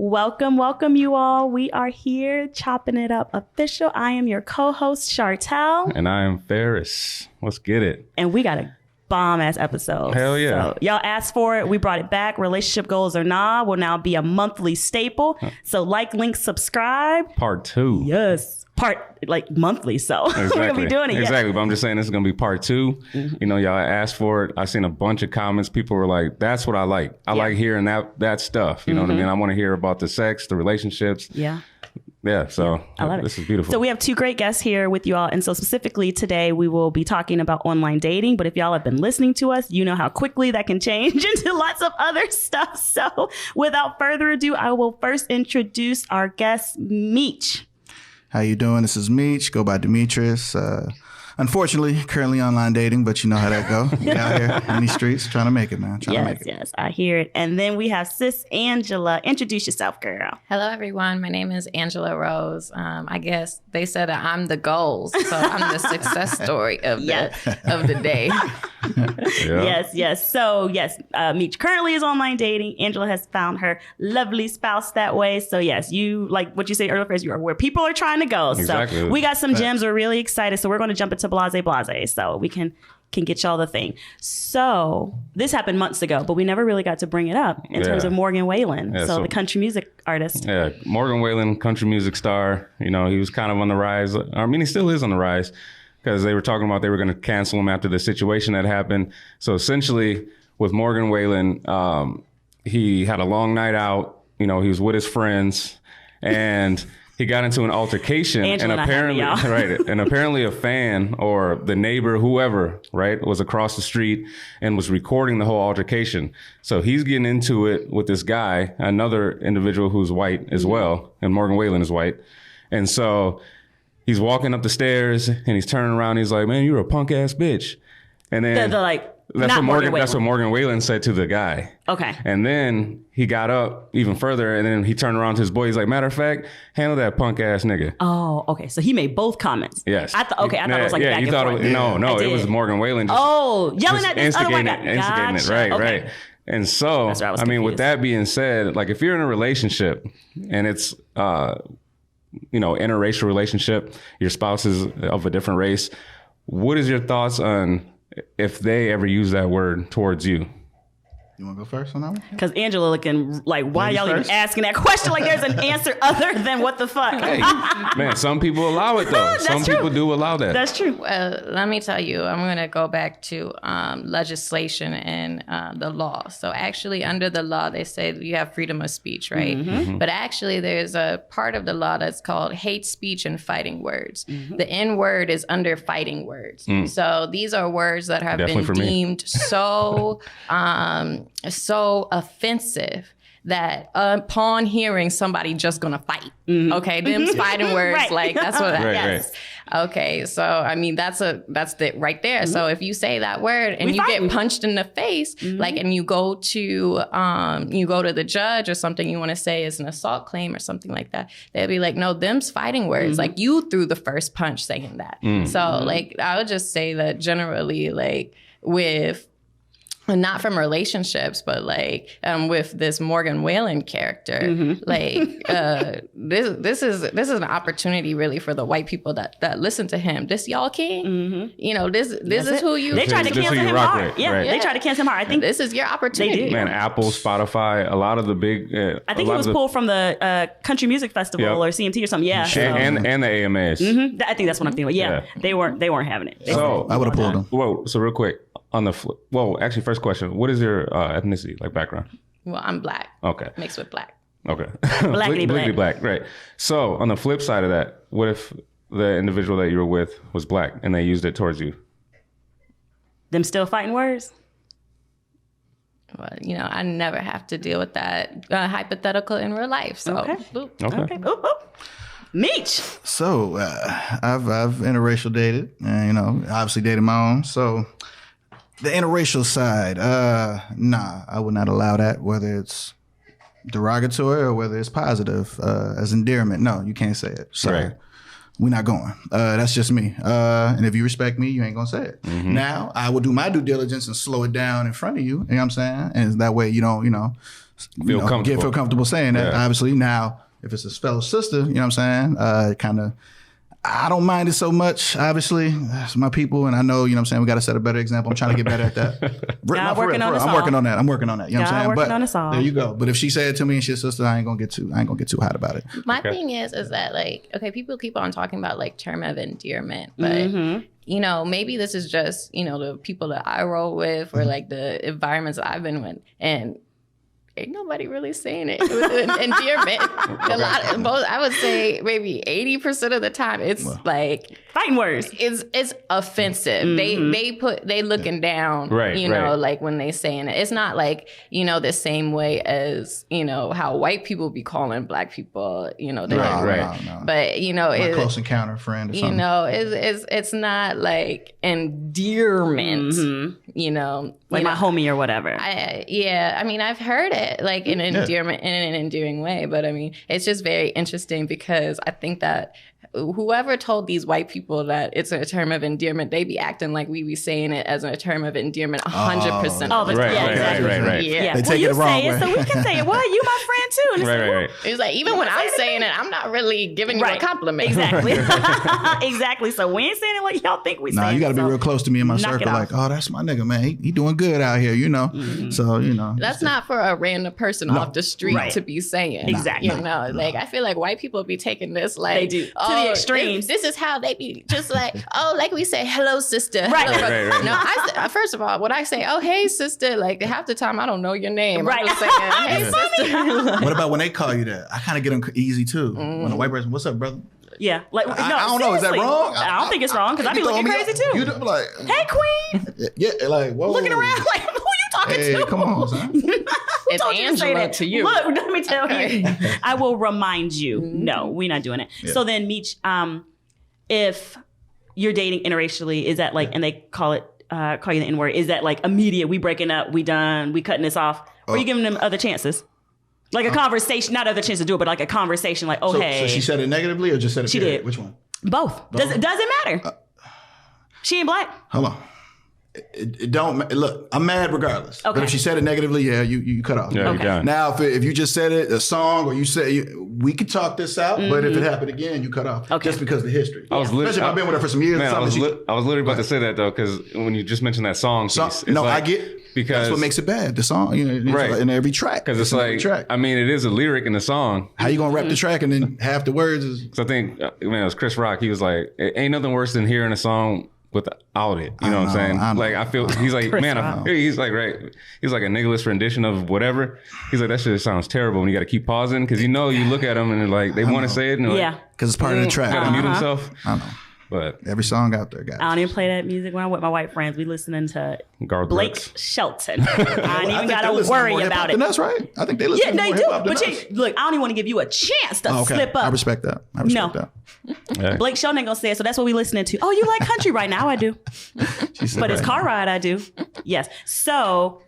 Welcome you all. We are here chopping it up official. I am your co-host Chartel. And I am Ferris. Let's get it. And we got a bomb ass episode. Hell yeah. So y'all asked for it. We brought it back. Relationship goals or nah will now be a monthly staple. So like, link, subscribe. Part 2. Yes. Monthly. So exactly. We're gonna be doing it. Exactly. But I'm just saying this is gonna be part 2. Mm-hmm. You know, y'all asked for it. I seen a bunch of comments. People were like, that's what I like. I like hearing that stuff. You know what I mean? I want to hear about the sex, the relationships. Yeah. Yeah, so I love this it. is beautiful. So we have 2 great guests here with you all. And so specifically today, we will be talking about online dating. But if y'all have been listening to us, you know how quickly that can change into lots of other stuff. So without further ado, I will first introduce our guest, Meech. How you doing? This is Meech. Go by Demetrius. Unfortunately, currently online dating, but you know how that go. Out here in these streets, trying to make it, man. Yes, I hear it. And then we have Sis Angela. Introduce yourself, girl. Hello, everyone. My name is Angela Rose. I guess they said that I'm the goals, so I'm the success story of the day. Yes. So Meech currently is online dating. Angela has found her lovely spouse that way. So yes, you like what you say earlier, you are where people are trying to go. Exactly. So we got some gems. We're really excited. So we're going to jump into blase, so we can get y'all the thing. So this happened months ago, but we never really got to bring it up in terms of Morgan Wallen. Yeah, so the country music artist. Yeah, Morgan Wallen, country music star. You know, he was kind of on the rise. I mean, he still is on the rise because they were talking about they were going to cancel him after the situation that happened. So essentially with Morgan Wallen, he had a long night out. You know, he was with his friends and he got into an altercation, and apparently a fan or the neighbor, whoever, right, was across the street and was recording the whole altercation. So he's getting into it with this guy, another individual who's white as well, and Morgan Wallen is white. And so he's walking up the stairs and he's turning around. And he's like, "Man, you're a punk ass bitch." And then that's what Morgan Wallen said to the guy. Okay. And then he got up even further, and then he turned around to his boy. He's like, "Matter of fact, handle that punk ass nigga." Oh, okay. So he made both comments. Yes. I thought it was like back and forth. No, it was Morgan Wallen. Yelling at this other white guy. Instigating it. Right. And so, I mean, with that being said, like if you're in a relationship and it's, interracial relationship, your spouse is of a different race, what is your thoughts on if they ever use that word towards you? You want to go first on that one? Because Angela looking like, why y'all even asking that question? Like there's an answer other than what the fuck? Hey, man, some people allow it though. Some people do allow that. That's true. Well, let me tell you, I'm going to go back to legislation and the law. So actually under the law, they say you have freedom of speech, right? Mm-hmm. But actually there's a part of the law that's called hate speech and fighting words. Mm-hmm. The N word is under fighting words. So these are words that have been deemed so offensive that upon hearing somebody just gonna fight. Okay, them's fighting words, like that's what yes. Okay, so I mean that's it right there. So if you say that word and you get punched in the face, like and you go to the judge or something you want to say is an assault claim or something like that, they'll be like, no, them's fighting words. Like you threw the first punch saying that. So like I would just say that generally, like with not from relationships, but like with this Morgan Wallen character, like this is an opportunity really for the white people that listen to him. This y'all king, you know, this is who you. They tried to cancel him hard. They tried to cancel him hard. I think this is your opportunity. They did. Man, Apple, Spotify, a lot of the big. I think he was pulled from the Country Music Festival or CMT or something. Yeah, and the AMAs. I think that's what I'm thinking. Yeah, they weren't having it. So I would have pulled them. Whoa, so real quick. On the actually, first question: what is your ethnicity, like background? Well, I'm black. Okay. Mixed with black. Okay. Blackity black. Right. So on the flip side of that, what if the individual that you were with was black and they used it towards you? Them still fighting words? Well, you know, I never have to deal with that hypothetical in real life. So, okay. Boop. Meech. So I've interracial dated, and obviously dated my own. So the interracial side, nah, I would not allow that. Whether it's derogatory or whether it's positive as endearment, no, you can't say it. Sorry. Right. We're not going. That's just me. And if you respect me, you ain't gonna say it. Mm-hmm. Now I will do my due diligence and slow it down in front of you. You know what I'm saying? And that way you don't, feel comfortable saying that. Yeah. Obviously, now if it's a fellow sister, you know what I'm saying? Kind of. I don't mind it so much, obviously. It's my people, and I know, you know what I'm saying, we got to set a better example. I'm trying to get better at that. I'm working on that. I'm working on that. You know what I'm saying? Working on us all. There you go. But if she said it to me and she's a sister, I ain't gonna get too hot about it. My thing is that, like, okay, people keep on talking about, like, term of endearment, but you know, maybe this is just, you know, the people that I roll with or like the environments that I've been with, and ain't nobody really saying it with endearment. I would say maybe 80% of the time it's like fighting words. It's offensive. They looking down, you know, like when they saying it. It's not like, you know, the same way as, you know, how white people be calling black people, you know, no. But, you know, it's close encounter friend or something. You know, it's not like endearment, you know. Like my homie or whatever. I mean, I've heard it like in an endearment, in an endearing way, but I mean, it's just very interesting because I think that whoever told these white people that it's a term of endearment, they be acting like we be saying it as a term of endearment 100% of the time. Right. Yeah. They take it the wrong way. So we can say it. Well, you my friend too. And right. It's like, even when I'm saying it, I'm not really giving you a compliment. Exactly. Exactly. So we ain't saying it like y'all think we saying it. Nah, you got to be real close to me in my circle. Like, oh, that's my nigga, man. He doing good out here, you know. So, you know. That's not for a random person off the street to be saying. Exactly. You know, like, I feel like white people be taking this like, they do. To the extremes. This is how they be just like, oh, like we say, hello, sister. Right. Hello, No, first of all, when I say, oh, hey, sister, like half the time I don't know your name. Right. I'm just saying, hey, sister. What about when they call you that? I kind of get them easy too. When a white person, what's up, brother? Yeah, like no, I don't know. Is that wrong? I don't think it's wrong because I be looking crazy too. You like, hey, queen. Yeah, like whoa. Looking around like, who you talking to? Come on, son. It's Angela to you. Look, let me tell you. I will remind you. No, we're not doing it. Yeah. So then, Meech, if you're dating interracially, is that like, and they call you the N-word, is that like immediate? We breaking up, we done, we cutting this off, or are you giving them other chances? Like a conversation, not other chance to do it, but like a conversation, like, hey. So she said it negatively or just said it? She did. Which one? Both. Doesn't matter. She ain't black. Hold on. It don't look. I'm mad regardless. Okay. But if she said it negatively, yeah, you cut off. Yeah, okay. Now, if you just said it a song, or you say we could talk this out, but if it happened again, you cut off. Okay. Just because of the history. Especially if I've been with her for some years. Man, I was literally about to say that though, because when you just mentioned that song piece, no, like, I get because that's what makes it bad. The song, you know, right in every track. Because it's like, I mean, it is a lyric in the song. How you gonna rap the track and then half the words is? So I think, man, it was Chris Rock. He was like, ain't nothing worse than hearing a song without it, you know what I'm saying? Like, I feel, he's like, man, he's like, right. He's like a niggalist rendition of whatever. He's like, that shit sounds terrible. And you got to keep pausing because you know, you look at them and they're like, they want to say it. And yeah. Because it's part of the track. Got to mute himself. I know. But every song out there, guys. I don't even play that music when I'm with my white friends. We listening to Garth Blake Brooks. Shelton. I don't even got to worry about it. That's right. I think they listen to more hip-hop than us. Look, I don't even want to give you a chance to slip up. I respect that. No. Blake Shelton ain't gonna say it, so that's what we listening to. Oh, you like country right now? I do. But it's car ride, I do. Yes. So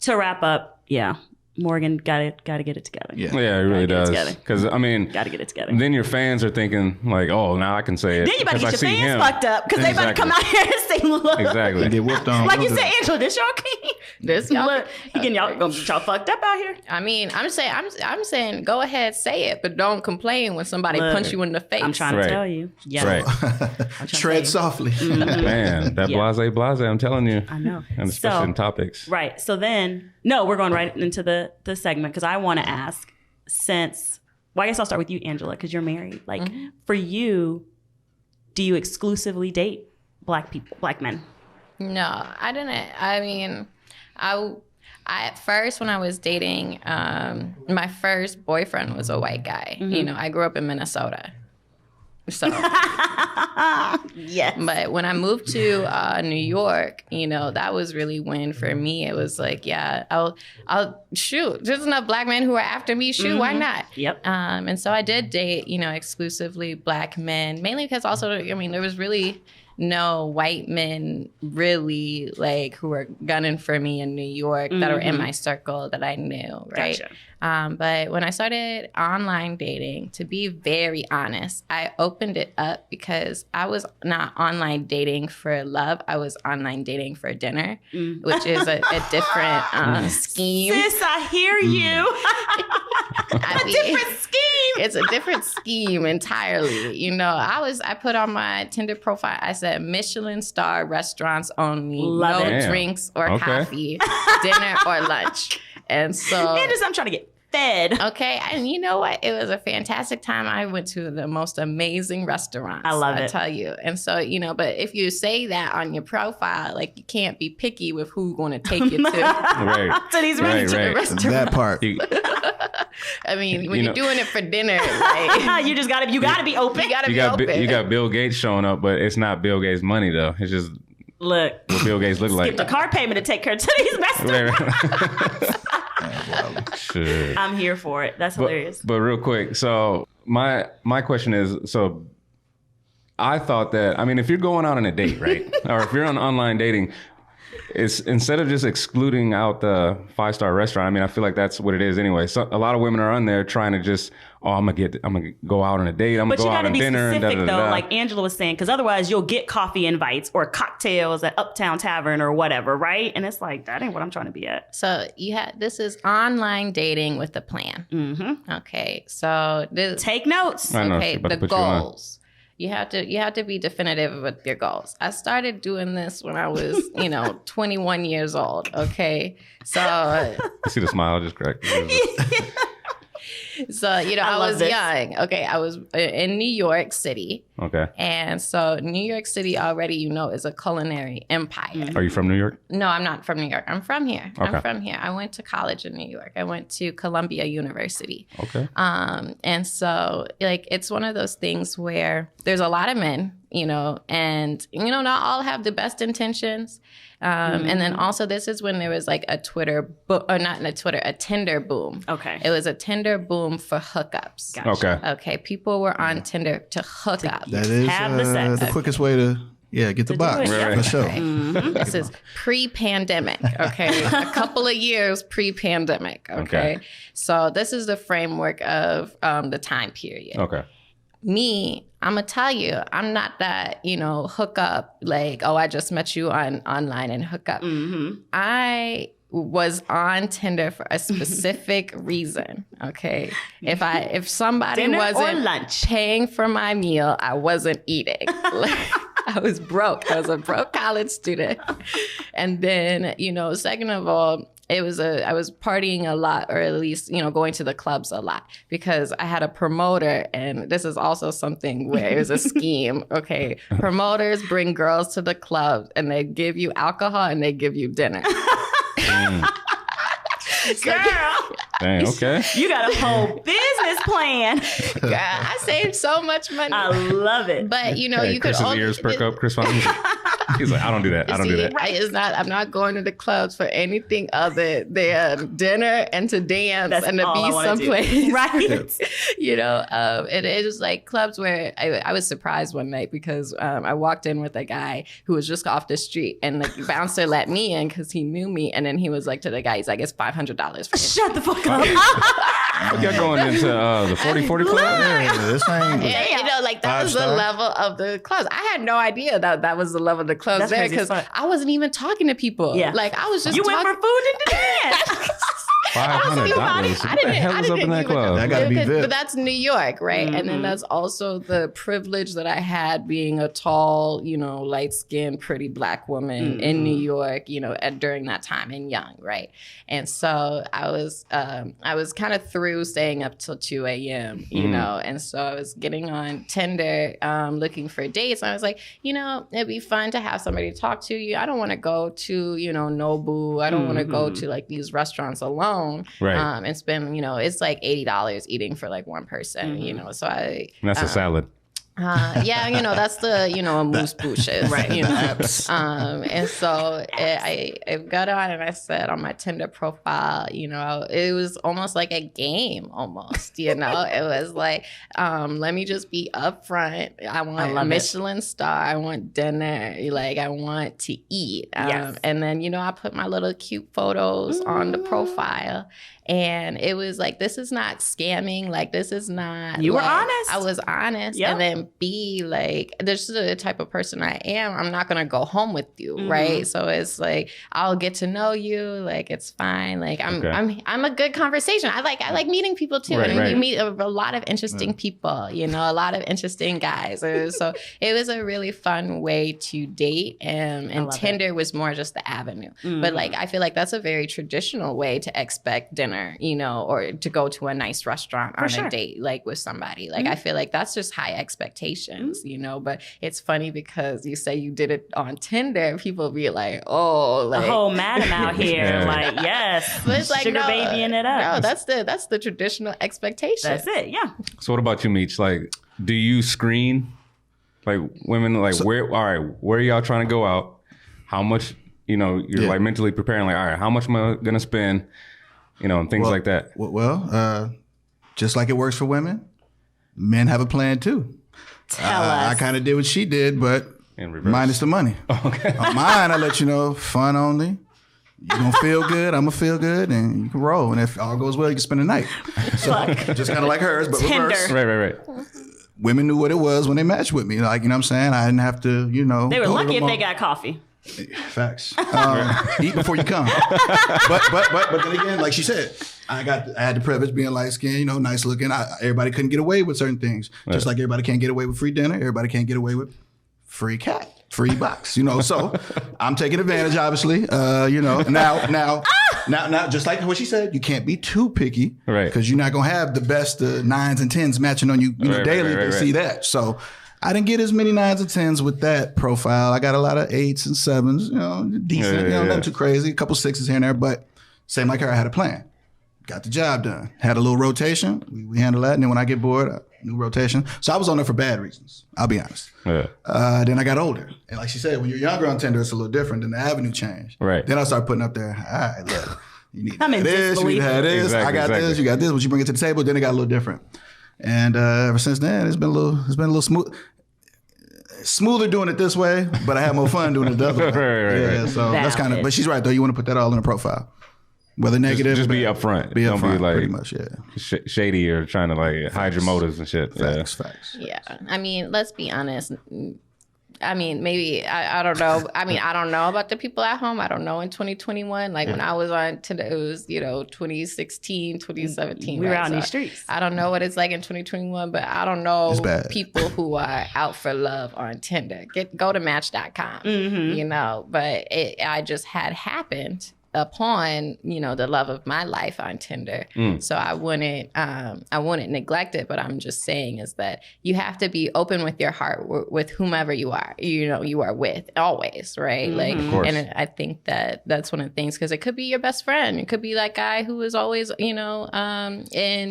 to wrap up, yeah. Morgan gotta get it together. Yeah, it really does. Because I mean, gotta get it together. Then your fans are thinking like, "Oh, now I can say it." Then you better get your fans fucked up because they better come out here and say, "Look." Exactly. Get whipped on. Like you said, Angela, this y'all king. This y'all. Look, y'all gonna get y'all fucked up out here. I mean, I'm saying, go ahead, say it, but don't complain when somebody punch you in the face. I'm trying to tell you. Yeah. Right. Tread softly. Man, that blase. I'm telling you. I know. And especially in topics. Right. So then, no, we're going right into the segment because I want to ask, I guess I'll start with you, Angela, because you're married. Like, for you, do you exclusively date black people, black men? No, I didn't. I mean, I at first when I was dating, my first boyfriend was a white guy. You know, I grew up in Minnesota. So, yes. But when I moved to New York, you know, that was really when for me it was like, yeah, I'll shoot. There's enough black men who are after me. Shoot, why not? Yep. And so I did date, you know, exclusively black men, mainly because also, I mean, there was really no white men really like who were gunning for me in New York that are in my circle that I knew, right? Gotcha. But when I started online dating, to be very honest, I opened it up because I was not online dating for love. I was online dating for dinner, which is a different scheme. Sis, I hear you. Different scheme. It's a different scheme entirely. You know, I put on my Tinder profile, I said Michelin star restaurants only, Love no it. drinks or coffee, dinner or lunch. And so I'm trying to get fed. okay, and you know what? It was a fantastic time. I went to the most amazing restaurants. I love it. I tell you. And so, you know, but if you say that on your profile, like you can't be picky with who's going to take you to Right. To these restaurants. That part. I mean, when You you're know- doing it for dinner, like, You gotta be open. you gotta You be got open. you got Bill Gates showing up, but it's not Bill Gates' money though. It's just Look, what Bill Gates look like. the car payment to take her to these restaurants. Shit. I'm here for it. That's hilarious. But real quick, so my question is, so I thought that, I mean, if you're going out on a date, right, or if you're on online dating, it's instead of just excluding out the 5-star restaurant. I mean, I feel like that's what it is anyway. So a lot of women are on there trying to just, I'm gonna go out on a date. I'm But gonna you go out gotta on be dinner and specific though, da. like Angela was saying, because otherwise you'll get coffee invites or cocktails at Uptown Tavern or whatever, right? And it's like, that ain't what I'm trying to be at. So this is online dating with a plan. Mm-hmm. Okay, so this, Take notes. I know, okay, she's about to the put you on. goals. You have to be definitive with your goals. I started doing this when I was, 21 years old. Okay, so You see the smile just cracked. so I I love was this. young. Okay, I was in New York City, Okay. and so New York City already, is a culinary empire. Are you from New York? No, I'm not from New York. I'm from here. Okay. I'm from here. I went to college in New York. I went to Columbia University. Okay. And so like it's one of those things where there's a lot of men, and not all have the best intentions. And then also this is when there was like a Tinder boom. Okay. It was a Tinder boom for hookups. Gotcha. Okay. Okay. People were on Tinder to hook up. That is Have the sex. the quickest way to get the box. it, yeah. For sure. This is pre-pandemic, okay? A couple of years pre-pandemic, okay? Okay. So this is the framework of the time period. Okay. Me, I'm gonna tell you, I'm not that, hook up, like, I just met you online and hook up. I was on Tinder for a specific reason, okay? If somebody Dinner or wasn't lunch? paying for my meal, I wasn't eating. Like, I was broke. I was a broke college student. And then, second of all, I was partying a lot, or at least, going to the clubs a lot, because I had a promoter, and this is also something where it was a scheme. Okay. Promoters bring girls to the club and they give you alcohol and they give you dinner. Girl, Dang, okay. you got a whole business plan. Girl, I saved so much money. I love it. But, Hey, you could Chris's only... ears perk up. Chris Fontaine. He's like, I don't do that. I don't do that. It's not. I'm not going to the clubs for anything other than dinner and to dance That's and to all I be wanna do. someplace. Right. And it was like clubs where I was surprised one night because I walked in with a guy who was just off the street, and the bouncer let me in because he knew me, and then he was like to the guy, he's like, it's $500 for him. Shut the fuck up. You're going into the 40/40 club? Yeah, this ain't. And, like that was the 5-star? level of the clubs. I had no idea that was the level of the clubs That's there, crazy as because fuck. I wasn't even talking to people. Yeah. Like I was just You went talking. for food and dance. $500. What the hell is up in that even know. club? That gotta be Because- VIP. But that's New York, right? And then that's also the privilege that I had being a tall, light-skinned, pretty black woman in New York, during that time, and young, right? And so I was kind of through staying up till 2 a.m., and so I was getting on Tinder, looking for dates. And I was like, it'd be fun to have somebody to talk to. I don't want to go to, Nobu. I don't want to go to like these restaurants alone. Right. And spend, it's like $80 eating for like one person, so I. And that's a salad. Yeah, that's the, moose bushes, right? And so I got on and I said on my Tinder profile, it was almost like a game almost, it was like, let me just be upfront. I want a Michelin star. I want dinner. Like I want to eat. Yes. And then, I put my little cute photos on the profile. And it was like, this is not scamming. Like, this is not. You were honest. I was honest. Yep. And then B, like, this is the type of person I am. I'm not going to go home with you. Right. So it's like, I'll get to know you. Like, it's fine. Like, I'm a good conversation. I like meeting people too. Right, and you meet a lot of interesting people, a lot of interesting guys. So it was a really fun way to date. And Tinder was more just the avenue. But like, I feel like that's a very traditional way to expect dinner. Or to go to a nice restaurant on a date, like with somebody. Like, I feel like that's just high expectations, but it's funny because you say you did it on Tinder, people be like, oh, like. The whole madam out here, like, yes, but it's like, sugar babying it up. No, that's the traditional expectation. That's it, yeah. So what about you, Meech? Like, do you screen, like, women, like, where are y'all trying to go out? How much, you're like mentally preparing, like, all right, how much am I going to spend? And things like that. Well, just like it works for women, men have a plan too. Tell us. I kind of did what she did, but minus the money. Okay. On mine, I let you know, fun only. You're going to feel good, I'm going to feel good, and you can roll. And if all goes well, you can spend the night. So, just kind of like hers, but Tinder. reverse. Right. Women knew what it was when they matched with me. Like, you know what I'm saying? I didn't have to, They were lucky if they got coffee. Facts. Eat before you come. But then again, like she said, I had the privilege being light skinned, nice looking. Everybody couldn't get away with certain things. Right. Just like everybody can't get away with free dinner. Everybody can't get away with free cat, free box, So I'm taking advantage, obviously. Now, just like what she said, you can't be too picky, right? Because you're not gonna have the best 9s and 10s matching on you, daily. They see that. So I didn't get as many 9s and 10s with that profile. I got a lot of 8s and 7s, decent, nothing too crazy, a couple 6s here and there, but same like her, I had a plan. Got the job done. Had a little rotation. We handled that. And then when I get bored, new rotation. So I was on there for bad reasons. I'll be honest. Yeah. Then I got older. And like she said, when you're younger on Tinder, it's a little different. Then the avenue changed. Right. Then I started putting up there, all right, look, you need I'm in this, you need to have this. Exactly, I got this, you got this. What you bring it to the table, then it got a little different. And ever since then, it's been a little smooth. Smoother doing it this way, but I have more fun doing it the other way. Right. So that's kind of, but she's right though. You want to put that all in a profile. Whether negative, just be upfront. Don't be like pretty much, shady or trying to like hide your motives and shit. Facts. Yeah, I mean, let's be honest. I mean, maybe I don't know. I mean, I don't know about the people at home. I don't know in 2021. Like when I was on Tinder, it was 2016, 2017. We were out in these streets. I don't know what it's like in 2021, but I don't know people who are out for love on Tinder. Go to Match.com. But I just had happened upon the love of my life on Tinder. So I wouldn't neglect it, but I'm just saying is that you have to be open with your heart with whomever you are with always, right? Like, and I think that's one of the things, because it could be your best friend, it could be that guy who is always in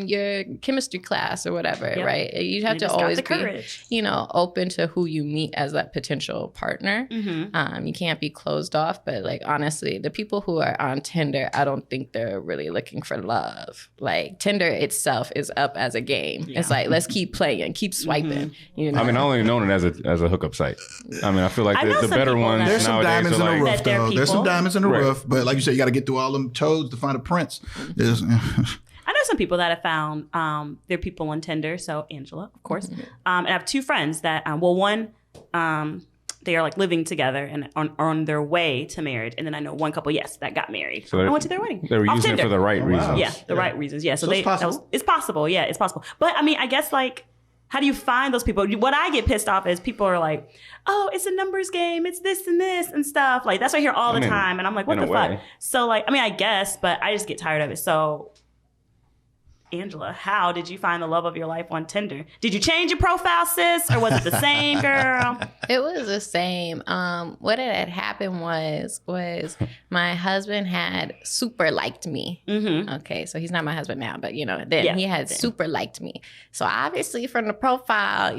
your chemistry class or whatever, right? You have to always be open to who you meet as that potential partner. You can't be closed off, but like honestly, the people who are on Tinder, I don't think they're really looking for love. Like Tinder itself is up as a game. It's like, let's keep playing, keep swiping. I mean, I only known it as a hookup site. I mean, I feel like the better ones there's some nowadays diamonds in the like, roof, though. There's some diamonds in the roof, but like you said, you got to get through all them toads to find a prince. I know some people that have found their people on Tinder. So Angela, of course. And I have two friends that, one, they are like living together and are on their way to marriage. And then I know one couple, that got married. So I went to their wedding. They were using Tinder. it for the right reasons. Yeah, the right reasons. Yeah, so it's possible. It's possible. Yeah, it's possible. But I mean, I guess like, how do you find those people? What I get pissed off is people are like, oh, it's a numbers game. It's this and this and stuff. Like, that's what I hear all the time. And I'm like, what the fuck? So like, I mean, I guess, but I just get tired of it. So Angela, how did you find the love of your life on Tinder? Did you change your profile, sis, or was it the same, girl? It was the same. What had happened was my husband had super liked me. Mm-hmm. Okay, so he's not my husband now, but then he had super liked me. So obviously from the profile,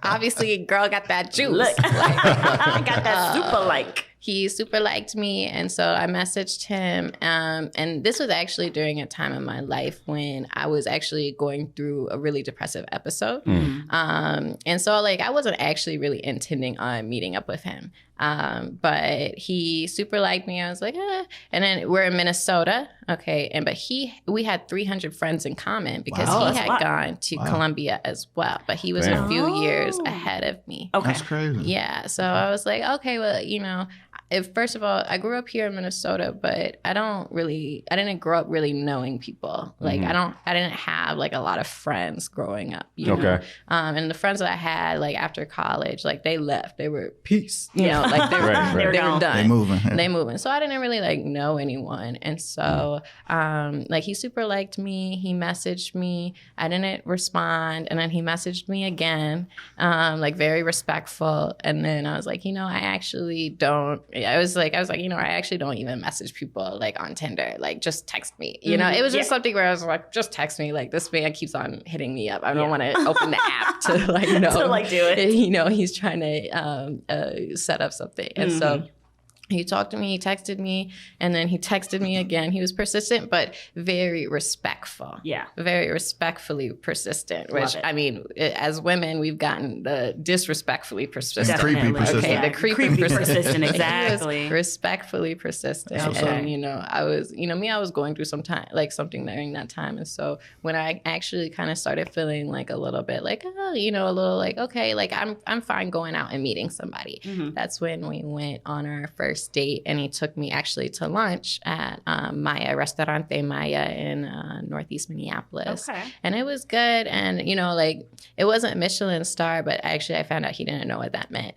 obviously girl got that juice. Look, I got that super like. He super liked me, and so I messaged him. And this was actually during a time in my life when I was actually going through a really depressive episode. And so I wasn't actually really intending on meeting up with him. But he super liked me. I was like, And then we're in Minnesota. Okay. But we had 300 friends in common because he had gone to Columbia as well. But he was a few years ahead of me. Okay. That's crazy. Yeah. So I was like, okay, well, first of all, I grew up here in Minnesota, but I didn't grow up really knowing people. I didn't have a lot of friends growing up. You know? And the friends that I had after college, they left. They were peace. They were done. They moving. Yeah. They moving. So I didn't really know anyone. And so he super liked me. He messaged me. I didn't respond. And then he messaged me again, very respectful. And then I was like, I actually don't. I was like, I actually don't even message people on Tinder. Just text me. It was just something where I was like, just text me. This man keeps on hitting me up. I don't want to open the app to know. To do it. He's trying to set up something. And so he talked to me, he texted me, and then he texted me again. He was persistent, but very respectful. Yeah. Very respectfully persistent, which, as women, we've gotten the disrespectfully persistent. Creepy persistent. Okay, the creepy persistent. Exactly. He was respectfully persistent. And, I was, I was going through some time, something during that time. And so when I actually kind of started feeling a little bit a little okay, I'm fine going out and meeting somebody. Mm-hmm. That's when we went on our first date, and he took me actually to lunch at Maya, Restaurante Maya in Northeast Minneapolis. Okay. And it was good. And, it wasn't Michelin star, but actually I found out he didn't know what that meant.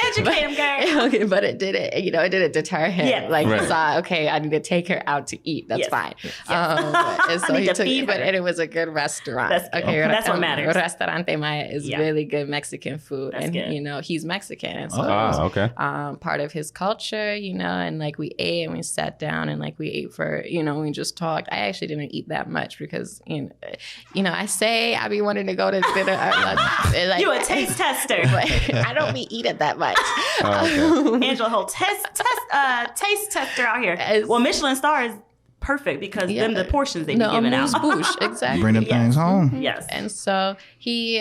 Educate him, girl. Okay, but it didn't, it didn't deter him. Yeah. He saw, okay, I need to take her out to eat. That's fine. Yes. And so he took me, and it was a good restaurant. That's good. Okay, that's what matters. Restaurante Maya is really good Mexican food. That's good. He's Mexican. And so okay. Part of his culture, and we ate and we sat down and we ate for, we just talked. I actually didn't eat that much because, I say I be wanting to go to dinner. You a taste tester. I don't be eating that much. Okay. Angela, whole taste tester out here. Well, Michelin star is perfect because then the portions they be giving out. Bouche, exactly. Bring them things home. Yes. And so he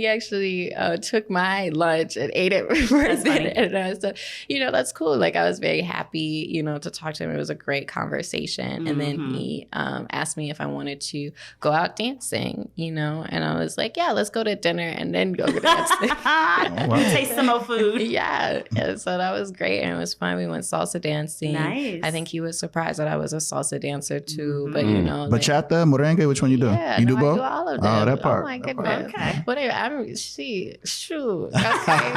actually took my lunch and ate it first. And I was, that's cool. I was very happy, to talk to him. It was a great conversation. And then he asked me if I wanted to go out dancing, and I was like, yeah, let's go to dinner and then go dancing. Taste some more food. Yeah. And so that was great. And it was fun. We went salsa dancing. Nice. I think he was surprised that I was a salsa dancer too, but bachata, merengue, which one you do? Yeah, you do both? I do all of them. Oh, that part. Oh my goodness. Okay. Whatever. Shoot. Okay.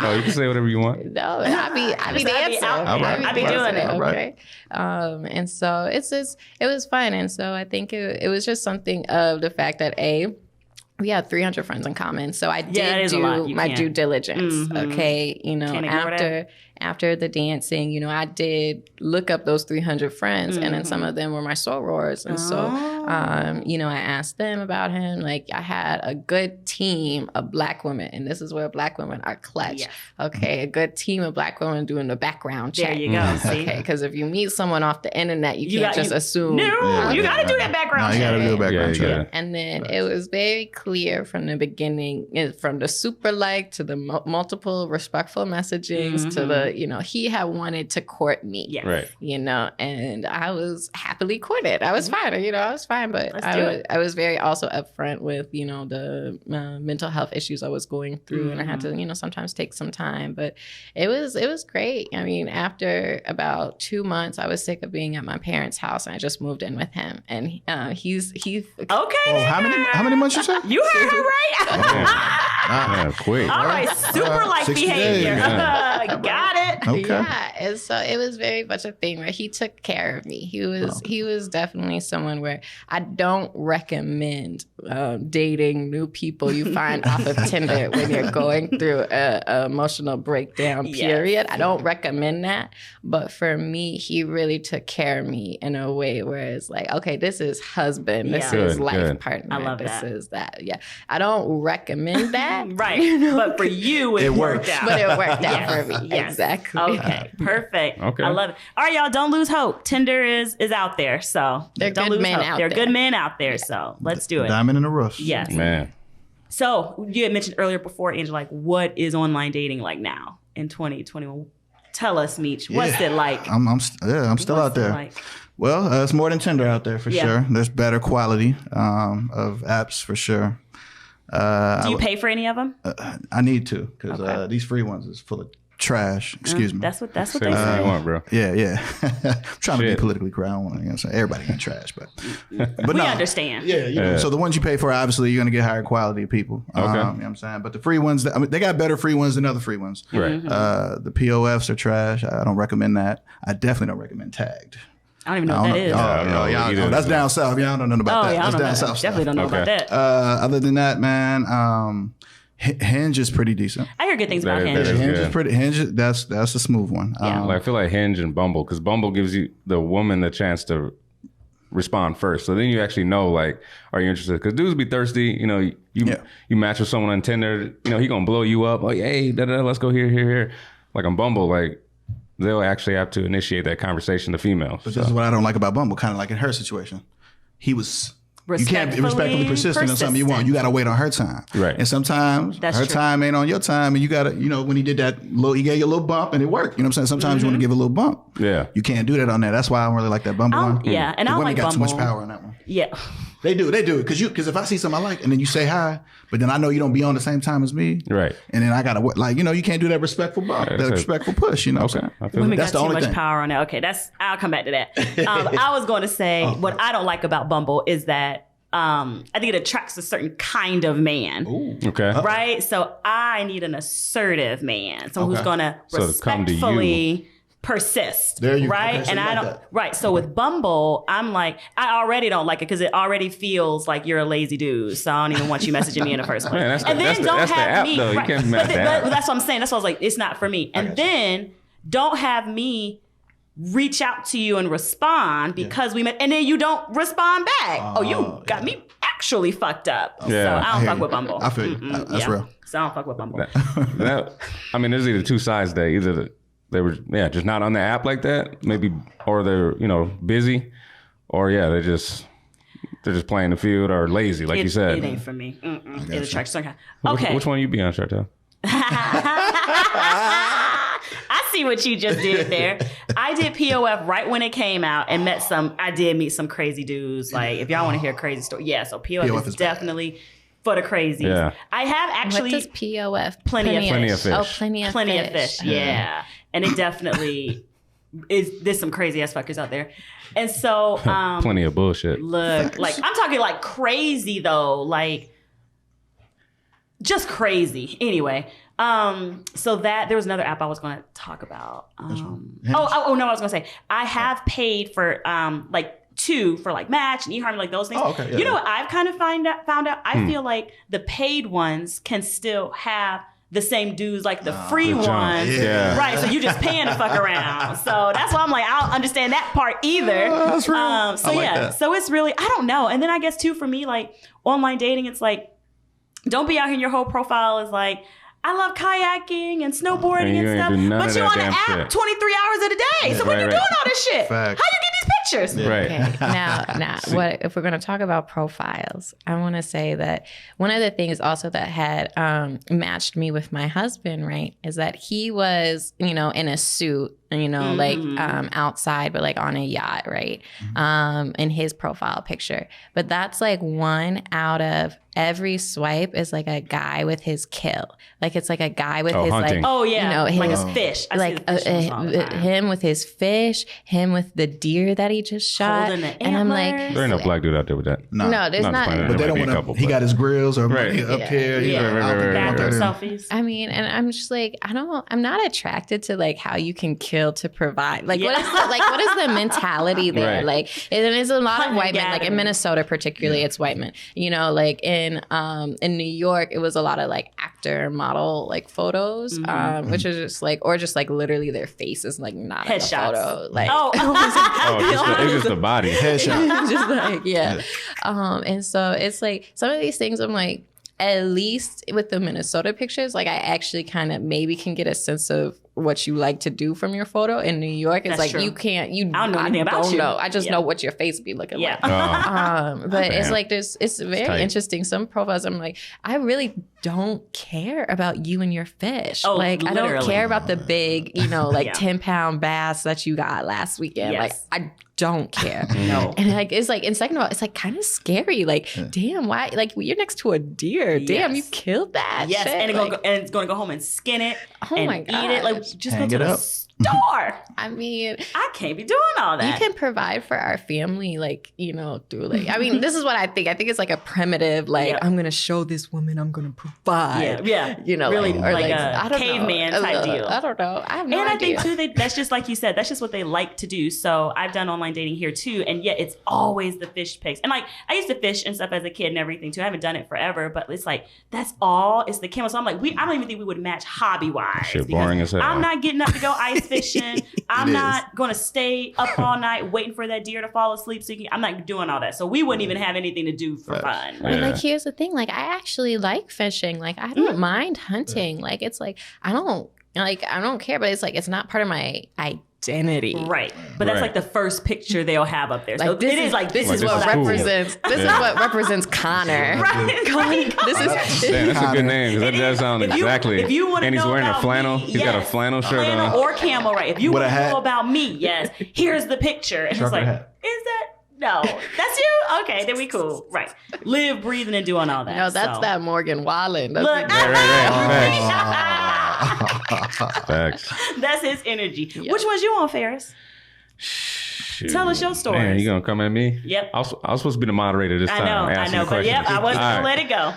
No, you can say whatever you want. No, I be dancing. I be doing it. Okay. And so it was fun, and so I think it was just something of the fact that we had 300 friends in common, so I did do my due diligence. Mm-hmm. Okay, after the dancing, I did look up those 300 friends, and then some of them were my sorors, and so I asked them about him. I had a good team of Black women, and this is where Black women are clutch. Yes. Okay, a good team of Black women doing the background check. There you go. See? Okay, because if you meet someone off the internet, you can't just assume. No, you got to do that background check. You got to do a background check. And then it was very clear from the beginning, from the super to the multiple respectful messagings to the, he had wanted to court me. Yes. Right. And I was happily courted. I was fine. I was fine, but I was very also upfront with, the mental health issues I was going through, and I had to, sometimes take some time, but it was great. I mean, after about 2 months, I was sick of being at my parents' house, and I just moved in with him, and he's okay. Oh, how many months you said? You heard her right. Quick. All right, super like behavior. Got it. Okay. Yeah, and so it was very much a thing where he took care of me. He was definitely someone where I don't recommend dating new people you find off of Tinder when you're going through a emotional breakdown period. Yes. I don't recommend that. But for me, he really took care of me in a way where it's like, okay, this is husband, this is life partner. I love this that. is that. Yeah, I don't recommend that. Right. But for you, it worked out. But it worked out for me. Yes. Exactly. Okay. Perfect. Okay. I love it. All right, y'all. Don't lose hope. Tinder is out there. So They're don't good lose men hope. out They're there. good men out there. So let's do it. Diamond in the rough. Yes. Man. So you had mentioned earlier before, Angela, like what is online dating like now in 2021? Tell us, Meech. What's it like? I'm still out there. Like? Well, it's more than Tinder out there for sure. There's better quality of apps for sure. Do you pay for any of them? I need to because these free ones is full of trash. Excuse me. That's what Say they what say. you want, bro. Yeah. I'm trying to be Shit. politically correct. I don't want to, you know what I'm saying? Everybody can trash, but We understand. Yeah, you know, Yeah. so the ones you pay for, obviously, you're going to get higher quality people. Okay. You know what I'm saying? But the free ones, I mean, they got better free ones than other free ones. Right. The POFs are trash. I don't recommend that. I definitely don't recommend Tagged. I don't even know what that is. I don't know either. That's down south. Y'all don't know about that. Yeah, I That's don't know down that. south. Definitely don't know about Okay. that. Other than that, man, Hinge is pretty decent. I hear good things That about is- Hinge. that Hinge good. is pretty. Hinge, that's a smooth one. Yeah. Like, I feel like Hinge and Bumble, because Bumble gives you the woman the chance to respond first. So then you actually know, like, are you interested? Because dudes be thirsty. You know, you match with someone on Tinder. You know, he gonna blow you up. Like, hey, let's go here. Like on Bumble, like they'll actually have to initiate that conversation. The females. But this is what I don't like about Bumble. Kind of like in her situation, he was. You can't be respectfully persistent on something you want. You got to wait on her time. Right. And sometimes That's her true. time ain't on your time. And you got to, you know, when he did that, he gave you a little bump and it worked. You know what I'm saying? Sometimes you want to give a little bump. Yeah. You can't do that on there. That's why I don't really like that Bumble one. Yeah, and The I don't women like got Bumble. too much power on that one. Yeah. They do it. Because if I see something I like and then you say hi, but then I know you don't be on the same time as me. Right. And then I got to, like, you know, you can't do that respectful bump, Yeah, that that's respectful push, you know what I'm Okay. I saying? feel Women That's got the too only much thing. power on that. Okay, I'll come back to that. I was going to say what I don't like about Bumble is that I think it attracts a certain kind of man. Okay. Right? So I need an assertive man, someone who's Okay. going to So to come to you. respectfully persist. There you go. right? Okay, so And you I like don't that. right. So with Bumble, I'm like, I already don't like it because it already feels like you're a lazy dude. So I don't even want you messaging me in the first place. Man, that's the- and then that's the- don't that's the have app, me. though. You right. can't be mad at the app. That's what I'm saying. That's why I was like, it's not for me. And then don't have me reach out to you and respond because we met, and then you don't respond back. You got me actually fucked up. Yeah. So I I don't hear fuck you. with Bumble. I feel you. That's real. So I don't fuck with Bumble. I mean, there's either two sides there. Either they were, just not on the app like that, maybe, or they're, busy, or they're just playing the field or lazy, like you said. It ain't for me. It attracts some kind. Okay. Which one you be on, Chartel? I see what you just did there. I did POF right when it came out and I did meet some crazy dudes. Like, if y'all want to hear a crazy story. Yeah, so POF is definitely for the crazies. Yeah. I have actually. What does POF? Plenty of fish. Oh, plenty of fish. Yeah. And it definitely there's some crazy ass fuckers out there. And so Plenty of bullshit. look, like I'm talking like crazy though, like just crazy. Anyway, so that there was another app I was going to talk about. No, I was going to say I have paid for like two for like Match and eHarmony, like those things. Oh, okay. Yeah, you know what I've kind of found out? I feel like the paid ones can still have the same dudes like the free the junk. ones. Yeah. Right. So you're just paying to fuck around. So that's why I'm like, I don't understand that part either. That's real. So I like that. so it's really, I don't know. And then I guess too, for me, like online dating, it's like, don't be out here and your whole profile is like, I love kayaking and snowboarding And you and ain't stuff. do none But of you that on the damn app shit. 23 hours of the day. So when Right, you right. doing all this shit? Facts. How you get these pictures? Right. Okay. Now, what if we're going to talk about profiles? I want to say that one of the things also that had matched me with my husband, right, is that he was, in a suit you know, like outside, but like on a yacht, right? In his profile picture. But that's like one out of every swipe is like a guy with his kill. Like it's like a guy with his hunting. like, you know, his, like his fish. I like see the fish all the time. him with his fish, him with the deer that he just shot. Holding the And I'm antlers. like, There ain't no black dude out there with that. no, there's not. But they don't want to. He got his grills or Right. up here. He's Yeah. like, I don't think they want Bathroom that in. selfies. I mean, and I'm just like, I'm not attracted to like how you can kill to provide. Like, what is the mentality there? Right. Like, and there's a lot of Hunting white men, like in gathering. Minnesota particularly, it's white men. You know, like in New York, it was a lot of like actor model like photos, which is just like, or just like literally their face is like not in the Headshots. photo. Like, It's just the body. Headshot. just like and so it's like some of these things I'm like, at least with the Minnesota pictures, like I actually kind of maybe can get a sense of what you like to do from your photo. In New York, it's That's like true. you can't. I don't know anything about you. know. I just know what your face be looking like. But it's Damn. like it's very tight. interesting. Some profiles, I'm like, I really don't care about you and your fish. Oh, like I don't literally. care about the big, you know, like Yeah. 10-pound bass that you got last weekend. Yes. Like I don't care. No. And like it's like, and second of all, it's like kind of scary. Like, damn, why? Like you're next to a deer. Damn, Yes. you killed that. Yes, shit. and, Like, it's going to go home and skin it Oh and my eat it. Like, gosh. just Hang go to it the up. store. I mean, I can't be doing all that. you can provide for our family, like, you know, through like, I mean, this is what I think. I think it's like a primitive, like, Yeah. I'm going to show this woman I'm going to provide. Yeah. You know, Really like, or like like a I don't caveman know. type deal. I don't know. I have no And I idea. think too, that's just like you said, that's just what they like to do. So I've done online dating here too, and yet it's always the fish pics. And like I used to fish and stuff as a kid and everything too. I haven't done it forever, but it's like that's all. It's the camera. So I'm like, I don't even think we would match hobby wise. Shit boring as hell. I'm not getting up to go ice fishing. I'm is. not going to stay up all night waiting for that deer to fall asleep. So I'm not doing all that. So we wouldn't even have anything to do for fun. But Yeah. like, here's the thing. Like, I actually like fishing. Like, I don't mind hunting. Like, it's like I don't care. But it's like it's not part of my identity. Right. But that's Right. like the first picture they'll have up there. So Like, this it is like this Like, is this what is I cool. represents. This is Yeah. what represents Connor. Right. This is. Damn, that's a good name. 'Cause that does sound If you- exactly. if you wanna and he's know wearing a about flannel. me, He's got a yes. flannel shirt Flannel on. or camel, right? If you With want a to hat. know about me, yes, here's the picture. And it's Trucker like, hat. is that? No, that's you? Okay, then we cool. Right. Live, breathing, and doing all that. No, that's so. that Morgan Wallen. That's Look, Facts. Facts. that's his energy. Which one's you on, Ferris? Shoot. Tell us your stories. Man, you gonna come at me? Yep. I was supposed to be the moderator this I time. know, asking the but yep, questions. I wasn't All going to right. let it go.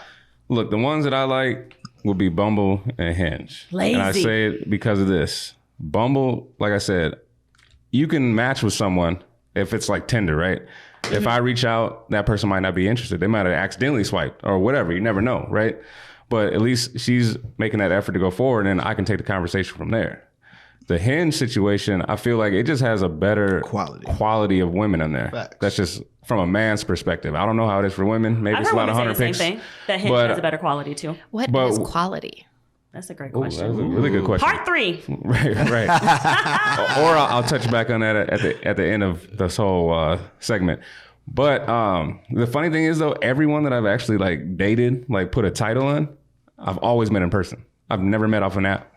Look, the ones that I like will be Bumble and Hinge. And I Lazy. say it because of this. Bumble, like I said, you can match with someone if it's like Tinder, right? If I reach out, that person might not be interested. They might have accidentally swiped or whatever. You never know, right? But at least she's making that effort to go forward, and I can take the conversation from there. The Hinge situation, I feel like it just has a better quality of women in there. Facts. That's just from a man's perspective. I don't know how it is for women. Maybe I've it's heard a lot of women say 100 the same pics. thing. That Hinge But- has a better quality too. What But- is quality? That's a great Ooh, question. that's a really good question. Part 3. Right. Or I'll touch back on that at the end of this whole segment. But the funny thing is, though, everyone that I've actually like dated, like put a title on, I've always met in person. I've never met off an app,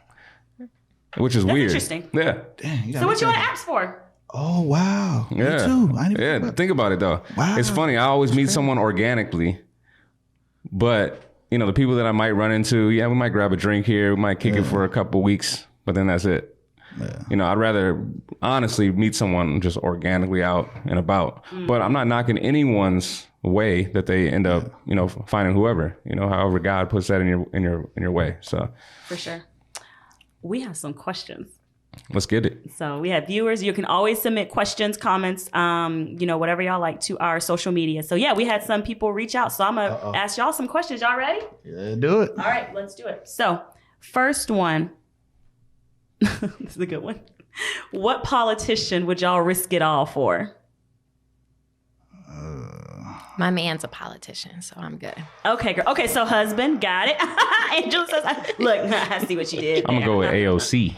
which is weird. interesting. Yeah. Damn, So what you on apps for? Oh, wow. Yeah. Me too. I didn't Yeah. Think about it, though. Wow. It's funny. I always meet someone organically, but you know, the people that I might run into, we might grab a drink here, we might kick it for a couple weeks, but then that's it. Yeah. You know, I'd rather honestly meet someone just organically out and about. But I'm not knocking anyone's way that they end up, you know, finding whoever, you know, however God puts that in your way. So For sure. We have some questions. let's get it. So we have viewers. You can always submit questions, comments, you know, whatever y'all like to our social media. So yeah, we had some people reach out. So I'm gonna ask y'all some questions. Y'all ready? Yeah, do it. All right, let's do it. So first one. This is a good one. What politician would y'all risk it all for? My man's a politician, so I'm good. Okay, girl. Okay, so husband, got it. Angela says, look, I see what you did. I'm gonna go with AOC.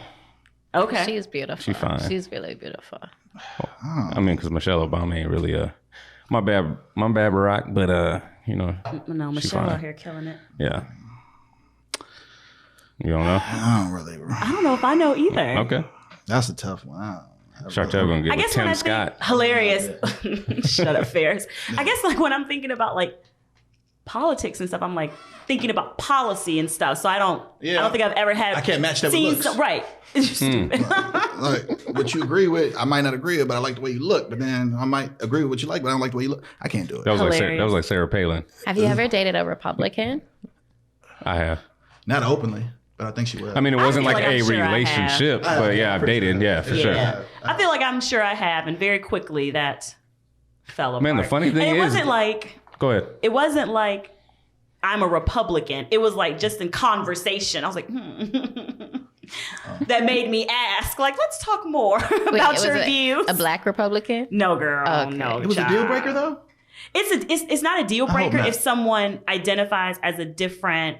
Okay. She's beautiful. She fine. She's really beautiful. I mean, because Michelle Obama ain't really my bad Barack, but you know, No, she Michelle fine. out here killing it. Yeah. You don't know? I don't really. I don't know if I know either. Okay. That's a tough one. Chartel gonna get with Tim Scott. Hilarious. Shut up, Ferris. I guess like when I'm thinking about like politics and stuff, I'm like thinking about policy and stuff. So I don't think I've ever had. I can't match that with looks. Right. It's just stupid. Like what you agree with, I might not agree with, but I like the way you look. But then I might agree with what you like, but I don't like the way you look. I can't do it. That was like Sarah Palin. Have you ever dated a Republican? I have. Not openly, but I think she would. I mean, it wasn't like a sure relationship, but yeah, I've dated. Yeah, for sure. I feel like I'm sure I have, and very quickly that fell apart. Man, the funny thing and it is, wasn't like. Go ahead. It wasn't like I'm a Republican. It was like just in conversation. I was like, That made me ask, like, let's talk more about your views. A black Republican? No, girl. Okay. No, it was a deal breaker, though? It's not a deal breaker if someone identifies as a different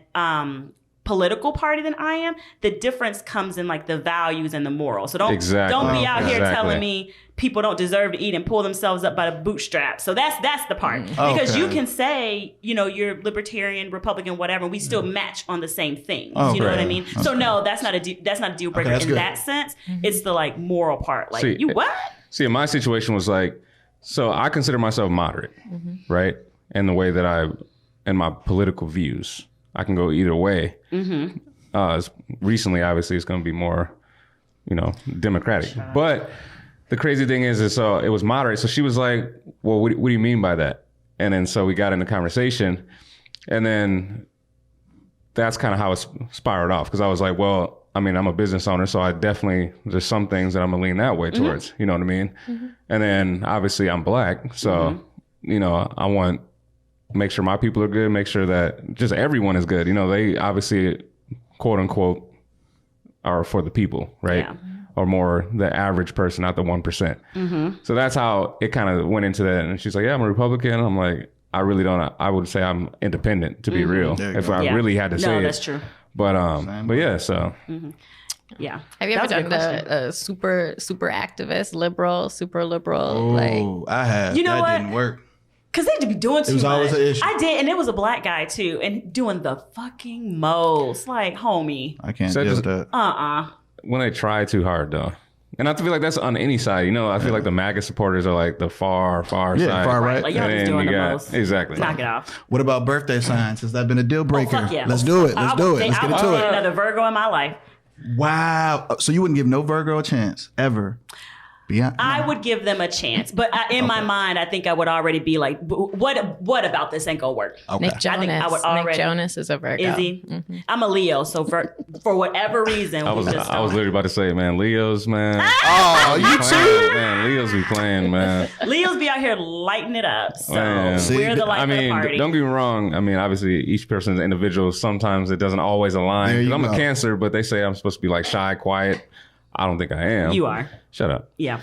political party than I am. The difference comes in like the values and the morals. So don't be out here telling me people don't deserve to eat and pull themselves up by the bootstraps. So that's the part. Because you can say, you know, you're libertarian, Republican, whatever, and we still match on the same things. You know what I mean? So no, that's not a deal breaker in that sense. It's the like moral part. Like what? See, in my situation was like, so I consider myself moderate, right? In the way that in my political views, I can go either way. Recently, obviously, it's going to be more, you know, democratic. But the crazy thing is so it was moderate. So she was like, well, what do you mean by that? And then so we got into conversation. And then that's kind of how it spiraled off. Because I was like, well, I mean, I'm a business owner, so I definitely, there's some things that I'm going to lean that way towards. You know what I mean? And then obviously I'm black. So, you know, I want make sure my people are good, make sure that just everyone is good. You know, they obviously, quote unquote, are for the people, right? Yeah. Or more the average person, not the 1%. So that's how it kind of went into that. And she's like, yeah, I'm a Republican. I'm like, I really don't, I would say I'm independent, to be real, if I really had to say it. No, that's true. But yeah, so. Yeah. Have you ever done the super activist, liberal, super liberal? Oh, I have. You know that what? Didn't work. Because they had to be doing too much. It was always an issue. I did, and it was a black guy too, and doing the fucking most. Like, homie. I can't do that. When they try too hard, though. And I feel like that's on any side. You know, I feel like the MAGA supporters are like the far side. Yeah, far right. Like, y'all just doing the most. Exactly. Knock it off. What about birthday signs? Has that been a deal breaker? Oh, fuck yeah. Let's do it. Let's do it. Let's get into it. Another Virgo in my life. Wow. So you wouldn't give no Virgo a chance, ever? I would give them a chance, but in my mind, I think I would already be like, "What about this ain't gonna work?" Okay. Nick Jonas. I think I would already. Nick Jonas is a Virgo. Is he? I'm a Leo, so for whatever reason, I was literally about to say, man, Leos, man. Oh, you too, man. Leos be playing, man. Leos be out here lighting it up. So man. We're the light of the party. Don't get me wrong. I mean, obviously, each person's individual. Sometimes it doesn't always align. I'm a Cancer, but they say I'm supposed to be like shy, quiet. I don't think I am. You are. Shut up. Yeah.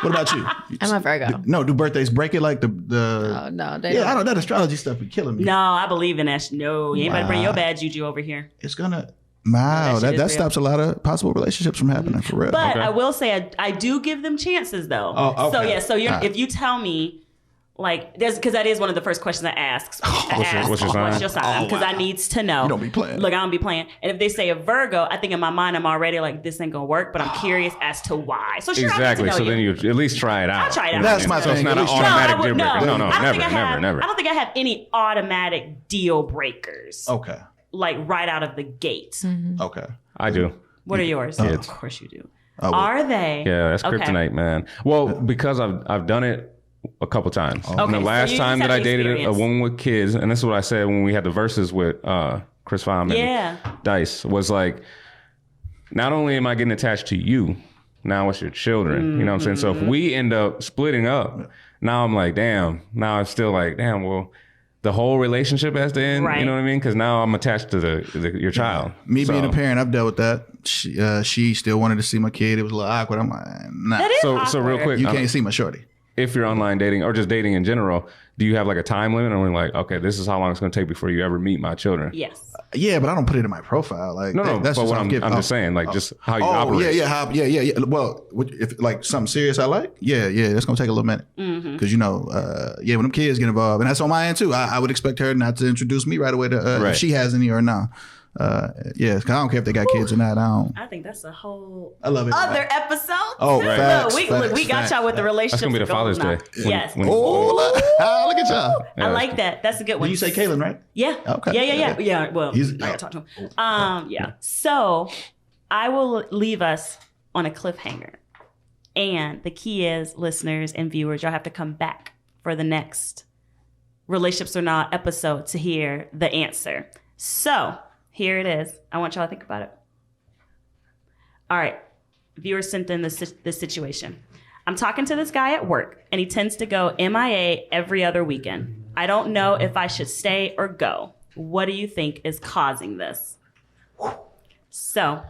What about you? I'm a Virgo. Do birthdays break it like the? Oh no. They don't. I don't. That astrology stuff be killing me. No, I believe in that. No, you ain't about to bring your bad juju over here. It's gonna. Wow, that stops a lot of possible relationships from happening for real. But I will say I do give them chances though. Oh, okay. So if you tell me. Like, because that is one of the first questions I ask. What's your sign? Because I needs to know. You don't be playing. Look, I don't be playing. And if they say a Virgo, I think in my mind I'm already like, this ain't gonna work. But I'm curious as to why. So sure, exactly. So then you at least try it out. I'll try it out. That's my thing. So it's not an automatic deal breaker. No, never. I don't think I have any automatic deal breakers. Okay. Like right out of the gate. Okay. I do. What are yours? Of course you do. Are they? Yeah, that's kryptonite, man. Well, because I've done it a couple times. And the last time that I dated a woman with kids, and this is what I said when we had the verses with Chris Feynman and Dice, was like, not only am I getting attached to you, now it's your children. You know what I'm saying? So if we end up splitting up, now I'm like, damn. Now I'm still like, damn, well, the whole relationship has to end. Right. You know what I mean? Because now I'm attached to your child. Me being a parent, I've dealt with that. She still wanted to see my kid. It was a little awkward. I'm like, nah. That is awkward. So real quick. You can't see my shorty. If you're online dating or just dating in general, do you have like a time limit? Or we're like, okay, this is how long it's going to take before you ever meet my children? Yes. Yeah, but I don't put it in my profile. Like, no, that's but just what I'm just saying, like, just how you operate. Yeah. Well, if like something serious I like, that's going to take a little minute. Because, when them kids get involved, and that's on my end too, I would expect her not to introduce me right away to if she has any or not. Yeah, 'cause I don't care if they got kids or not. I think that's a whole love it. other episode. Oh, facts, look, we got y'all with the relationship. That's gonna be the Father's Day. Yes. Look at y'all. I like that. That's a good one. Did you say Kaylin, right? Yeah. Okay. Yeah. Well, I gotta talk to him. Yeah. So I will leave us on a cliffhanger. And the key is, listeners and viewers, y'all have to come back for the next Relationships or Not episode to hear the answer. So here it is. I want y'all to think about it. All right. Viewers sent in this situation. I'm talking to this guy at work, and he tends to go MIA every other weekend. I don't know if I should stay or go. What do you think is causing this? So,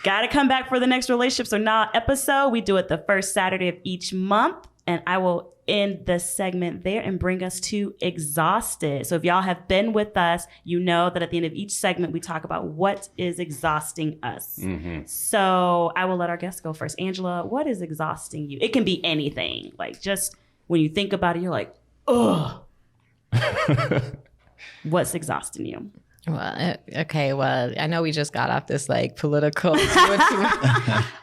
got to come back for the next Relationships or Not episode. We do it the first Saturday of each month, and I will end the segment there and bring us to Exhausted. So if y'all have been with us, you know that at the end of each segment, we talk about what is exhausting us. Mm-hmm. So I will let our guests go first. Angela, what is exhausting you? It can be anything. Like, just when you think about it, you're like, ugh. What's exhausting you? Well, okay. Well, I know we just got off this like political.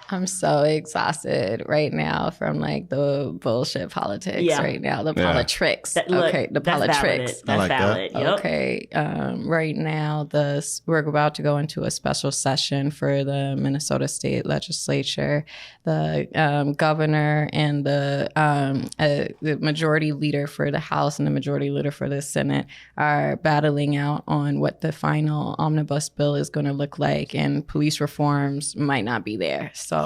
I'm so exhausted right now from like the bullshit politics right now. The politricks. The politricks. That's valid. Yep. Okay. Right now, we're about to go into a special session for the Minnesota State Legislature. The governor and the majority leader for the House and the majority leader for the Senate are battling out on what the final omnibus bill is going to look like, and police reforms might not be there. So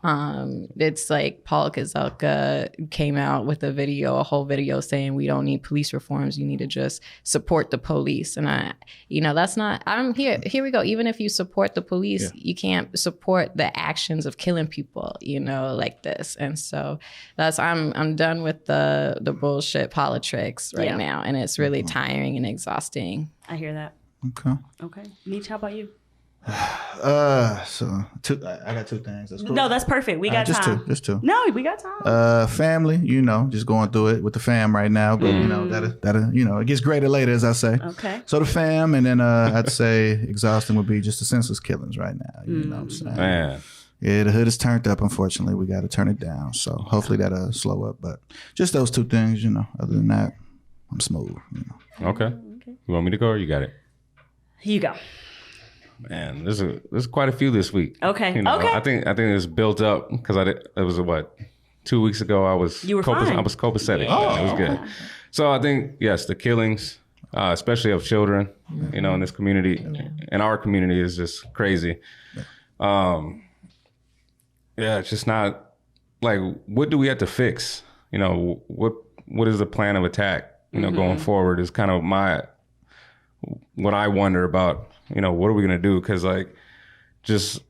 it's like Paul Kazelka came out with a whole video saying we don't need police reforms. You need to just support the police. And I'm here we go. Even if you support the police, you can't support the actions of killing people, like this. And so I'm done with the bullshit politics right now. And it's really tiring and exhausting. I hear that. Okay. Meech, how about you? I got two things. That's cool. No, that's perfect. We got time. Just two. No, we got time. Family, just going through it with the fam right now, but that it gets greater later, as I say. Okay. So the fam, and then I'd say exhausting would be just the senseless killings right now. You know what I'm saying? Man. Yeah, the hood is turned up. Unfortunately, we got to turn it down. So hopefully that'll slow up. But just those two things, Other than that, I'm smooth. Okay. You want me to go or you got it? You go. Man, there's quite a few this week. Okay. Okay. I think it's built up because it was 2 weeks ago. I was copacetic. Yeah. It was good. So I think yes, the killings, especially of children, in this community, in our community, is just crazy. It's just not like, what do we have to fix? What is the plan of attack? Going forward is kind of what I wonder about. What are we going to do? Because, just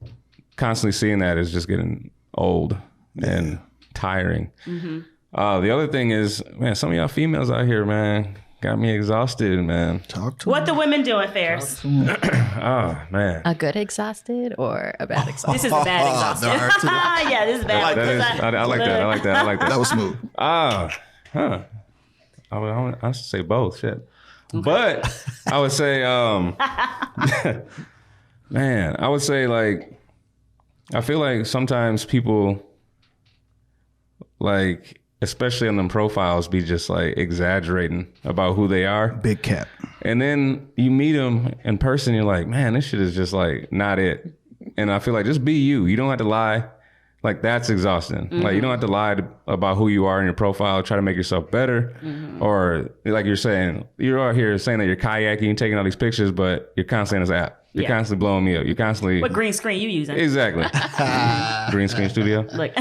constantly seeing that is just getting old and tiring. Mm-hmm. The other thing is, man, some of y'all females out here, man, got me exhausted, man. Talk to what me. The women doing, Ferris? Oh, man. A good exhausted or a bad exhausted? This is a bad exhausted. Yeah, this is bad. I like that. That was smooth. I should say both. Shit. Okay. But I would say, man, I would say I feel like sometimes people especially on them profiles be just exaggerating about who they are. Big cap. And then you meet them in person. You're like, man, this shit is just not it. And I feel like just be you. You don't have to lie. That's exhausting. Mm-hmm. You don't have to lie about who you are in your profile, try to make yourself better. Mm-hmm. Or like you're saying, you're out here saying that you're kayaking, taking all these pictures, but you're constantly in this app. You're constantly blowing me up. You're constantly... What green screen you using? Exactly. Green screen studio. Look.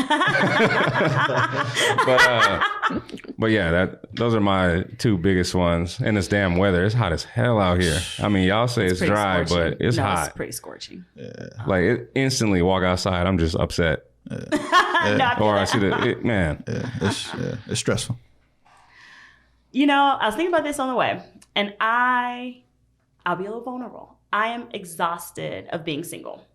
But yeah, those are my two biggest ones. And this damn weather. It's hot as hell out here. I mean, y'all say it's dry, scorching. But it's hot. It's pretty scorching. Yeah. It instantly walk outside, I'm just upset. I see man. It's stressful. I was thinking about this on the way, and I'll be a little vulnerable. I am exhausted of being single.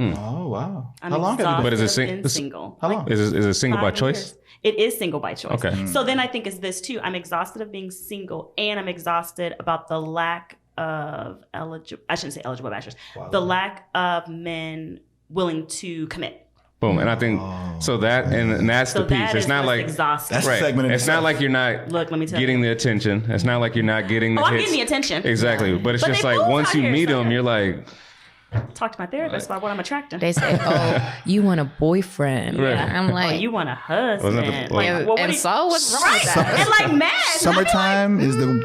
Oh wow! How long have you been? But is it single? How long? Is it single by choice? It is single by choice. Okay. So then I think it's this too. I'm exhausted of being single, and I'm exhausted about the lack of I shouldn't say eligible bachelors, the lack of men willing to commit. Boom. And I think so and that's the piece. It's not like exhausting. That's segment. It's not like you're not let me tell getting the attention. It's not like you're not getting the I'm hits. getting the attention. Exactly. But it's just like once you meet them, you're like, talk to my therapist about what I'm attracting. They say, "Oh, you want a boyfriend?" Right. Yeah. I'm like, you want a husband? what's wrong with that? And like mad. Summertime is the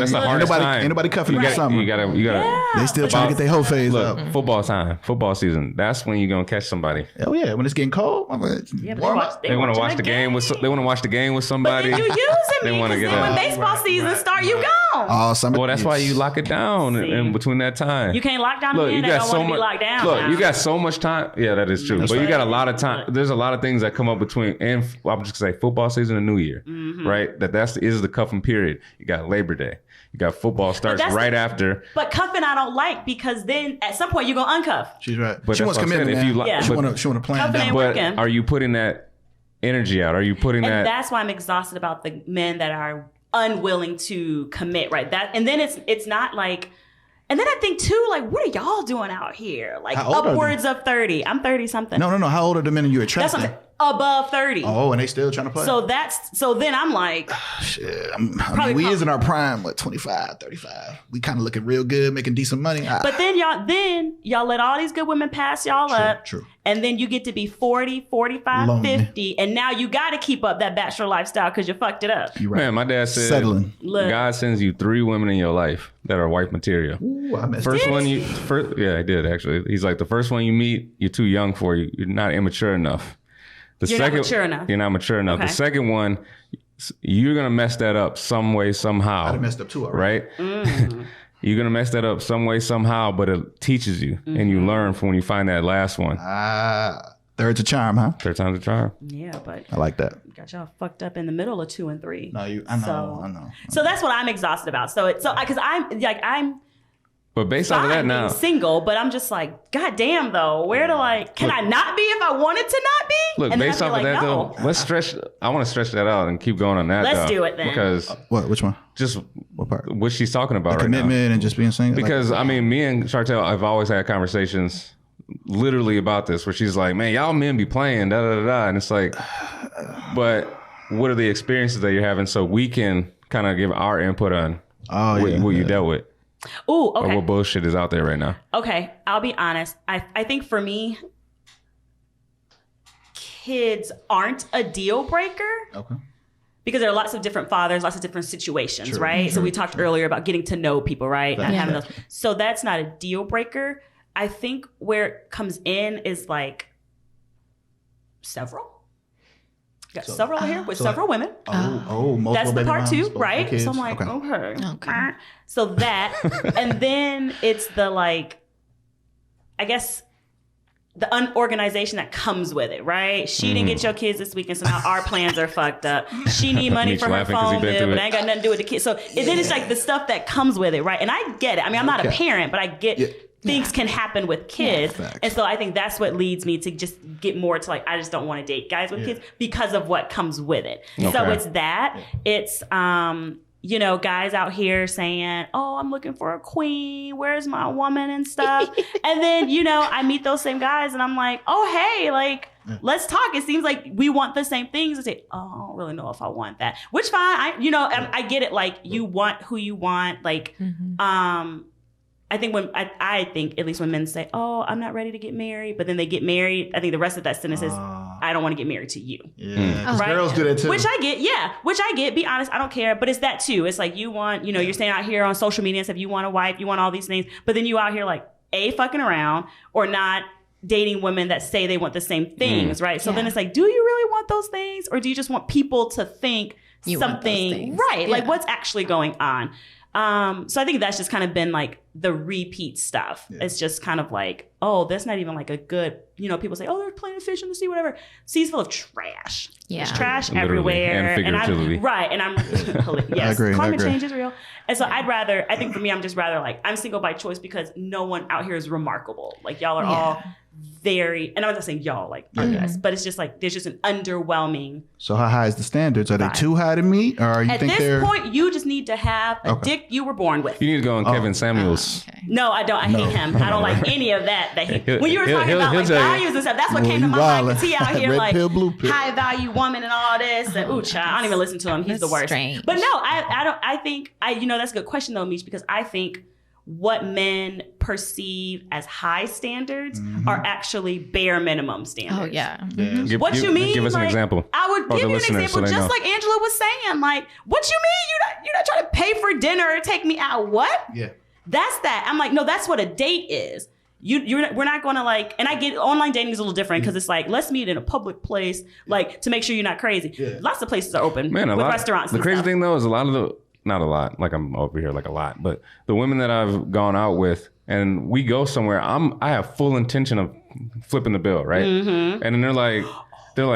that's the hardest time. Ain't nobody cuffing you summer. You gotta. They still trying to get their whole phase up. Football time, football season. That's when you're gonna catch somebody. Oh yeah, when it's getting cold, They want to watch the game with. They want to watch the game with somebody. But then you using me because then when baseball season start, you gone. Oh, summer. Well, that's why you lock it down in between that time. You can't lock down a man that don't want to be locked down. Look, you got so much time. Yeah, that is true. But you got a lot of time. There's a lot of things that come up between, and I'm just gonna say football season and New Year, right? Is the cuffing period. You got Labor Day. You got football starts right after. But cuffing I don't like because then at some point you're gonna uncuff. She's right. But she wants commitment. She want to plan down. But are you putting that energy out? Are you putting that? And that's why I'm exhausted about the men that are unwilling to commit. Right. And then it's not like. And then I think too, like, what are y'all doing out here? Like upwards of 30. I'm 30 something. No. How old are the men you attracting? That's above 30. Oh, and they still trying to play. So then I'm like, shit. We is in our prime, 25, 35. We kind of looking real good, making decent money. But then y'all let all these good women pass y'all up. True. And then you get to be 40, 45, Lonely. 50. And now you got to keep up that bachelor lifestyle because you fucked it up. You're right. Man, my dad said, settling. God sends you 3 women in your life that are wife material. Ooh, I missed First one yeah, I did actually. He's like, the first one you meet, you're too young for you. You're not immature enough. You're not mature enough. You're not mature enough. Okay. The second one, you're going to mess that up some way, somehow. I messed up too already. Right? You're going to mess that up some way, somehow, but it teaches you and you learn from when you find that last one. Third's a charm, huh? Third time's a charm. Yeah, but I like that. Got y'all fucked up in the middle of 2 and 3. No, I know. So that's what I'm exhausted about. Because I'm But based off of that now, single, but I'm just like, God damn though, can I not be if I wanted to not be? Look, based off of that though, let's stretch. I want to stretch that out and keep going on that. Let's do it then. Because which one? Just what part? What she's talking about right commitment now. And just being single. Because I mean, me and Chartel have always had conversations literally about this, where she's like, "Man, y'all men be playing da da da da," and it's like, but what are the experiences that you're having so we can kind of give our input on what you dealt with? Oh, okay. Or what bullshit is out there right now? Okay, I'll be honest. I think for me, kids aren't a deal breaker. Okay. Because there are lots of different fathers, lots of different situations, right? So we talked earlier about getting to know people, right? Not having those. So that's not a deal breaker. I think where it comes in is like several. Got several here with several women. Multiple. That's the part moms, 2, right? kids. So I'm like, okay. So that, and then it's the like, I guess, the unorganization that comes with it, right? She didn't get your kids this weekend, so now our plans are fucked up. She need money for her phone bill, but I ain't got nothing to do with the kids. So then it's like the stuff that comes with it, right? And I get it. I mean, I'm not a parent, but I get things can happen with kids. And so I think that's what leads me to just get more to like, I just don't want to date guys with kids because of what comes with it. Okay. So it's that. It's, guys out here saying, oh, I'm looking for a queen. Where's my woman and stuff? And then, I meet those same guys and I'm like, oh, hey, like, let's talk. It seems like we want the same things. I say, oh, I don't really know if I want that. Which fine. I get it. Like, you want who you want. Like, I think I think at least when men say, oh, I'm not ready to get married, but then they get married, I think the rest of that sentence is, I don't want to get married to you. Yeah. Right? Girls do that too. Which I get, be honest, I don't care. But it's that too. It's like you want, you're staying out here on social media and stuff, you want a wife, you want all these things, but then you out here like fucking around or not dating women that say they want the same things, right? So then it's like, do you really want those things? Or do you just want people to think something, right? Like what's actually going on? So I think that's just kind of been like the repeat stuff. Yeah. It's just kind of like, oh, that's not even like a good, people say, oh, they're playing fish in the sea, whatever. Sea's full of trash. Yeah. There's trash everywhere. And figuratively. And I'm yes, I agree. Climate change is real. And so I think for me, I'm just rather like, I'm single by choice because no one out here is remarkable. Like y'all are all very, and I'm not saying y'all like I guess, but it's just like there's just an underwhelming. So how high is the standards? Are they too high to meet, or you At think this point, you just need to have a dick you were born with. You need to go on Kevin Samuels. Okay. No, I don't. I hate him. I don't like any of that. When you were talking about like values and stuff, that's what came to my mind. Because he out here Red like pill, blue pill. high value woman and all this, and ooh, child, I don't even listen to him. He's the worst. Strange. But no, I don't. I think that's a good question though, Mish, because I think what men perceive as high standards are actually bare minimum standards. Oh yeah. What you mean? Give us an Like, example. I would give you an example, just like Angela was saying. Like, what you mean? You're not trying to pay for dinner or take me out? What? Yeah. That's that. I'm like, no, that's what a date is. We're not going to like, and I get online dating is a little different because it's like, let's meet in a public place, like to make sure you're not crazy. Yeah. Lots of places are open with restaurants. The and crazy stuff. thing though is not a lot, like I'm over here like a lot, but the women that I've gone out with and we go somewhere, I have full intention of flipping the bill, right? And then they're like,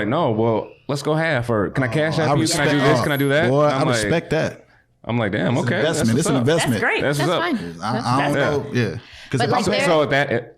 no, well, let's go half, or can I cash out you? Can I do this? Can I do that? Boy, I respect that. I'm like, damn, okay. It's an investment. That's great. That's what's up. Fine. I don't know. Yeah. But like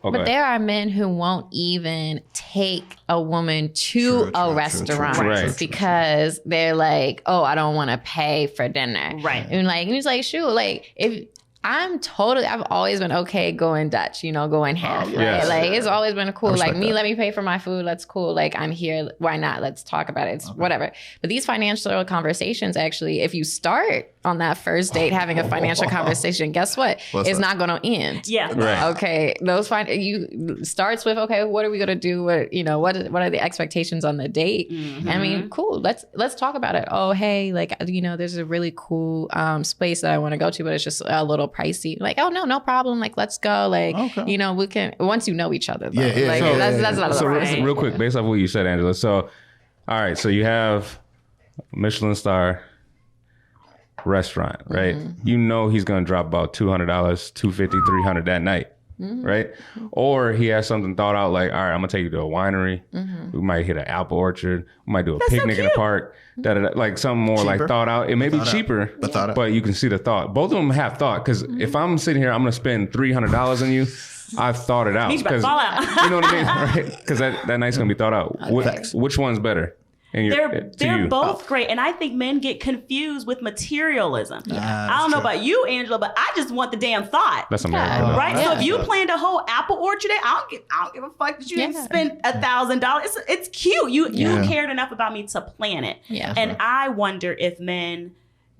But there are men who won't even take a woman to a restaurant because they're like, oh, I don't want to pay for dinner. Right. And he's like, shoot, like if I've always been okay going Dutch, going half. Right? Yes. Like it's always been cool. Like me, that. let me pay for my food. That's cool. Like I'm here. Why not? Let's talk about it. It's whatever. But these financial conversations, actually, if you start on that first date having a financial conversation, guess what? It's not going to end. Yeah. Right. Okay. You starts with, okay, what are we going to do? What are the expectations on the date? I mean, cool. Let's talk about it. Oh, hey, there's a really cool space that I want to go to, but it's just a little pricey. Like, oh no problem. Like, let's go. Like, we can, once you know each other though. Yeah. Like that's not a lot. Real quick, based off what you said, Angela. So, all right, so you have Michelin star restaurant, right? You know he's gonna drop about $200, $250, $300 that night. Right? Or he has something thought out like, all right, I'm gonna take you to a winery. We might hit an apple orchard. We might do a picnic in the park. Like something more like thought out. It may be cheaper, but you can see the thought. Both of them have thought, because if I'm sitting here, I'm gonna spend $300 on you. I've thought it out. You know what I mean? Right? Because that night's gonna be thought out. Which one's better? And they're both great, and I think men get confused with materialism. I don't know about you, Angela, but I just want the damn thought. That's American, right? So if you planned a whole apple orchard, I don't give a fuck that you didn't spend $1,000. It's cute. You cared enough about me to plan it. Yeah. And I wonder if men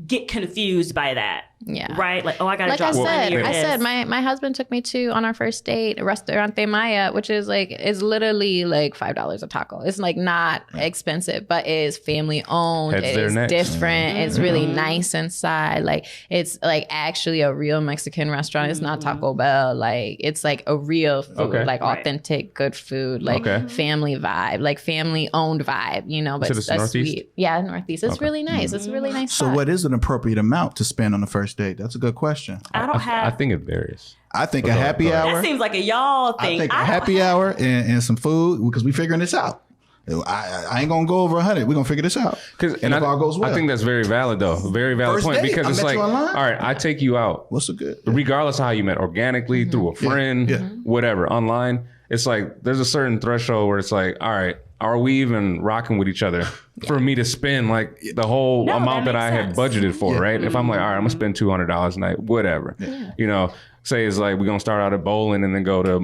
get confused by that. Yeah. Right? Like, oh, I gotta drop I said my husband took me to, on our first date, a Restaurante Maya, which is literally like $5 a taco. It's like not expensive, but it is family owned. It is different. It's really nice inside. Like it's like actually a real Mexican restaurant. It's not Taco Bell. Like it's like a real food, like authentic, good food, like family vibe, like family owned vibe, but it's Northeast? sweet. Yeah, Northeast. It's really nice. It's a really nice So spot. what is an appropriate amount to spend on the first date? That's a good question. I think it varies. I think a happy hour. That seems like a y'all thing. I think a happy hour and some food, because we figuring this out. I ain't gonna go over 100. We're gonna figure this out. And if all goes well. I think that's very valid though. Very valid First point. date, Because it's like, all right, I take you out. What's so good? Regardless of how you met, organically, through a friend, whatever, online. It's like there's a certain threshold where it's like, all right, are we even rocking with each other for me to spend like the whole amount that I had budgeted for, right? If I'm like, all right, I'm gonna spend $200 a night, whatever. Say it's like we're gonna start out at bowling and then go to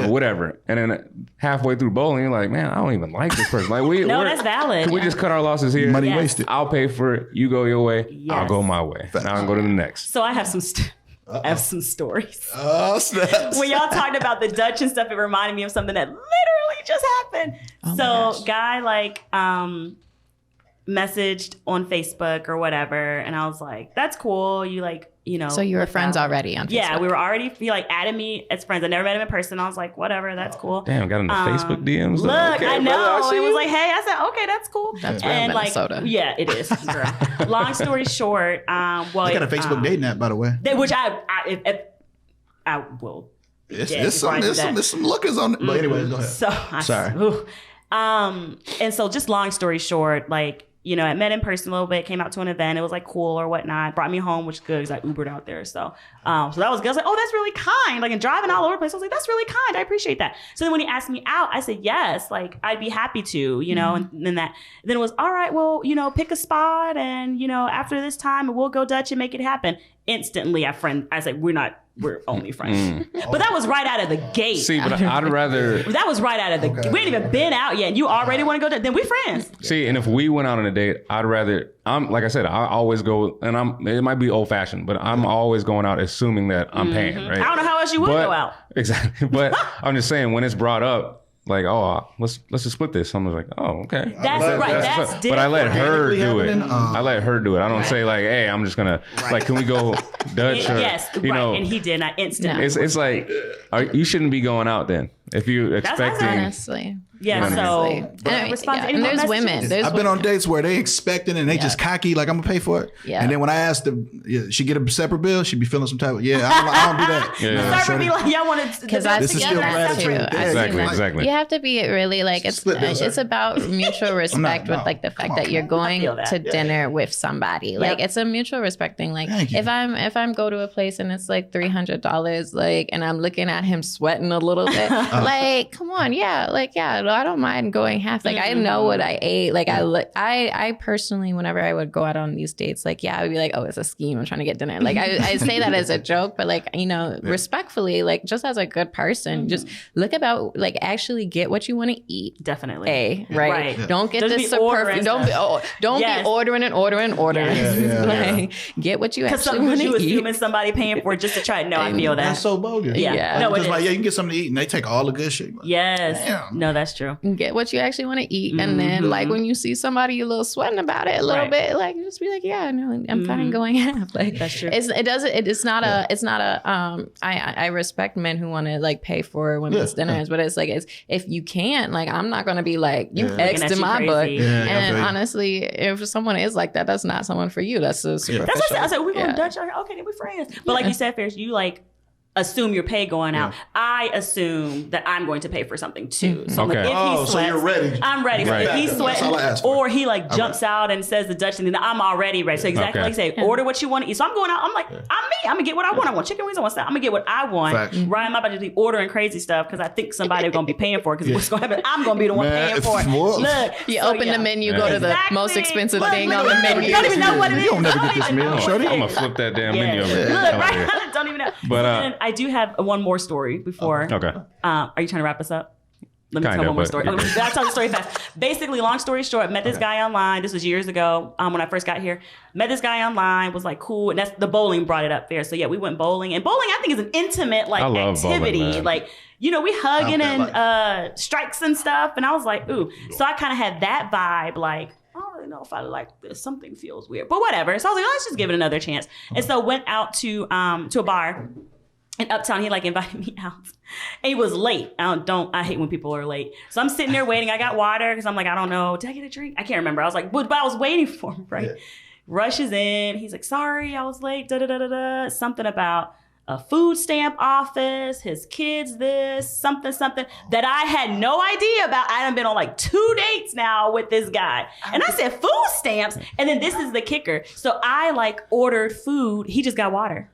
whatever, and then halfway through bowling you're like, man, I don't even like this person. Like that's valid. Can we just cut our losses here? Money wasted. I'll pay for it. You go your way. I'll go my way. Now I'll go to the next. So I have some stories. Oh, snaps. When y'all talked about the Dutch and stuff, it reminded me of something that literally just happened. Guy messaged on Facebook or whatever, and I was like, that's cool. So you were friends already on Facebook? Yeah, we were already, he added me as friends. I never met him in person. I was like, whatever, that's cool. Damn, got into Facebook DMs. Look, I know. It was like, hey, I said, okay, that's cool. That's real Minnesota. Yeah, it is. Girl. Long story short, I got a Facebook dating app, by the way. Which I will. There's some lookers on it. But anyways, go ahead. Sorry. And so just long story short, you know, I met in person a little bit, came out to an event. It was like cool or whatnot. Brought me home, which is good because I Ubered out there. So that was good. I was like, oh, that's really kind. Like, and driving all over the place. I was like, that's really kind. I appreciate that. So then when he asked me out, I said, yes, like, I'd be happy to, you know, and then it was, all right, well, you know, pick a spot and, you know, after this time, we'll go Dutch and make it happen. Instantly, I said, we're only friends. But that was right out of the gate. See, but I'd rather... That was right out of the gate. We ain't even been out yet. And you already want to go, then we friends. See, and if we went out on a date, I'd rather... like I said, I always go, and it might be old fashioned, but I'm always going out assuming that I'm paying, right? I don't know how else you would go out. Exactly. But I'm just saying, when it's brought up, like, oh, let's just split this. Someone's like, oh, okay. That's right. That's different. But I let her do it. I let her do it. I don't say like, hey, I'm just gonna like, can we go Dutch? Or, yes, you know, and he did not instantly. It's like, you shouldn't be going out then if you're expecting. Honestly. Yeah, so and there's women. I've been on dates where they expecting and they just cocky, like I'm gonna pay for it. Yeah. And then when I asked them, she get a separate bill, she'd be feeling some type of I don't do that. Yeah. Separate be like, y'all want to because that's true. Exactly. You have to be really like it's about mutual respect with like the fact that you're going to dinner with somebody. Like it's a mutual respect thing. Like if I'm go to a place and it's like $300, like, and I'm looking at him sweating a little bit, like, come on, I don't mind going half. Like I know what I ate. Like I personally, whenever I would go out on these dates, like I would be like, oh, it's a scheme. I'm trying to get dinner. Like I say that as a joke, but like, you know, respectfully, like just as a good person, just look about like actually get what you want to eat. Definitely. Right. Yeah. Don't get this superfluous. Don't be ordering. Yes. Like get what you actually want to eat. You assuming somebody paying for it just to try. No, I feel that. That's so bogus. Yeah. No, because like, you can get something to eat and they take all the good shit. Like, yes. Damn. No, that's true. Get what you actually want to eat, and then like when you see somebody a little sweating about it a little bit, like just be like, yeah, no, I'm fine going half. Like that's true. It's not a. I respect men who want to like pay for women's dinners, but it's like if you can't, like I'm not gonna be like you X to my butt. And honestly, if someone is like that, that's not someone for you. That's a superficial. That's what I said. We going Dutch. Okay, then we're friends. But like you said, Ferris, you like assume your pay going out. I assume that I'm going to pay for something too. So like, if he sweats, so you're ready. I'm ready. So if he's sweating or he like jumps out and says the Dutch thing, then I'm already ready. So exactly like you say, order what you want to eat. So I'm going out. I'm like, I'm me. I'm gonna get what I want. I want chicken wings. I want salad. I'm gonna get what I want. Right? I'm not about to be ordering crazy stuff because I think somebody's gonna be paying for it. Because what's gonna happen? I'm gonna be the one paying for it. Look, you open the menu, go to the most expensive thing on the menu. You don't even know what it is. You don't never get this meal. I'm gonna flip that damn menu over. Look, right? Don't even know. But I do have one more story before. Okay. Are you trying to wrap us up? Let me tell one more story. I'll tell the story fast. Basically, long story short, met this guy online. This was years ago when I first got here. Met this guy online, was like cool. And that's the bowling brought it up there. So yeah, we went bowling. And bowling, I think, is an intimate like activity. Bowling, like, you know, we hugging and strikes and stuff. And I was like, ooh. So I kind of had that vibe, like, I don't really know if I like this. Something feels weird. But whatever. So I was like, let's just give it another chance. And so went out to a bar in Uptown. He like invited me out. And he was late. I hate when people are late. So I'm sitting there waiting. I got water because I'm like, I don't know. Did I get a drink? I can't remember. I was like, but I was waiting for him, right? Yeah. Rushes in. He's like, sorry, I was late. Da-da-da-da-da. Something about a food stamp office, his kids this, something that I had no idea about. I done been on like 2 dates now with this guy. And I said, food stamps? And then this is the kicker. So I like ordered food. He just got water.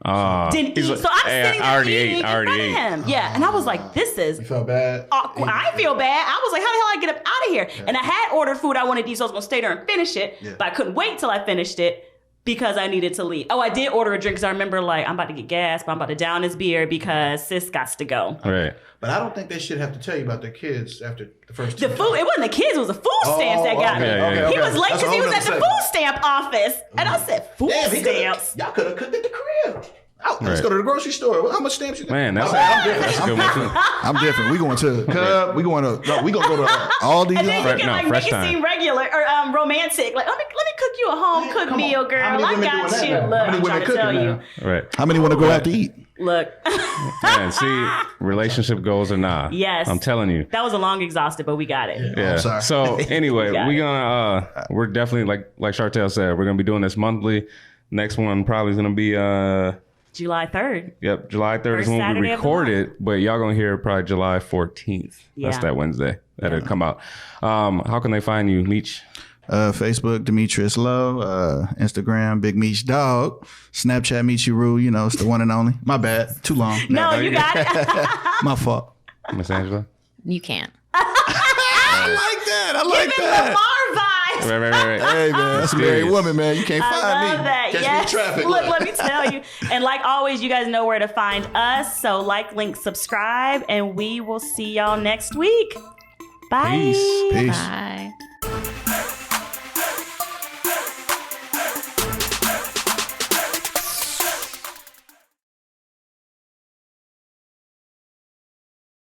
Didn't eat. So I'm sitting there eating in front of him. Yeah. And I was like, this is... You felt bad? I feel bad. I was like, how the hell I get up out of here? Yeah. And I had ordered food I wanted to eat, so I was going to stay there and finish it. Yeah. But I couldn't wait till I finished it because I needed to leave. Oh, I did order a drink because I remember like, I'm about to get gas, but I'm about to down this beer because sis gots to go. Right. But I don't think they should have to tell you about their kids after the first 2 The food, it wasn't the kids, it was the food stamps that got me. Okay. He was late because he was at the food stamp office. And I said, food stamps? Y'all could have cooked at the crib. Let's go to the grocery store. How much stamps you got? Man, that's a good one too. I'm different. We going to Cub. We gonna go to all these. And then you can like make it seem regular or romantic. Like let me cook you a home cooked meal, girl. I got you. Look, I'm trying to tell you. Right. How many want to go out to eat? Look. Man, see, relationship goals or not. Yes. I'm telling you. That was a long exhausted, but we got it. Yeah. I'm sorry. So anyway, we're definitely like Chartel said, we're gonna be doing this monthly. Next one probably is gonna be July 3rd. Yep, July 3rd is when we record it, but y'all gonna hear probably July 14th. Yeah. That's that Wednesday that'll come out. How can they find you, Meech? Facebook, Demetrius Lowe. Instagram, Big Meech Dog. Snapchat, Meechy Roo. You know, it's the one and only. My bad. Too long. No, you got it. My fault. Miss Angela? You can't. I like that. I like that. Lamar vibes. Right. Hey, man. That's a married woman, man. You can't I find love me. that. Catch me Yes. in traffic. Look, let me tell you. And like always, you guys know where to find us. So like, link, subscribe, and we will see y'all next week. Bye. Peace. Bye.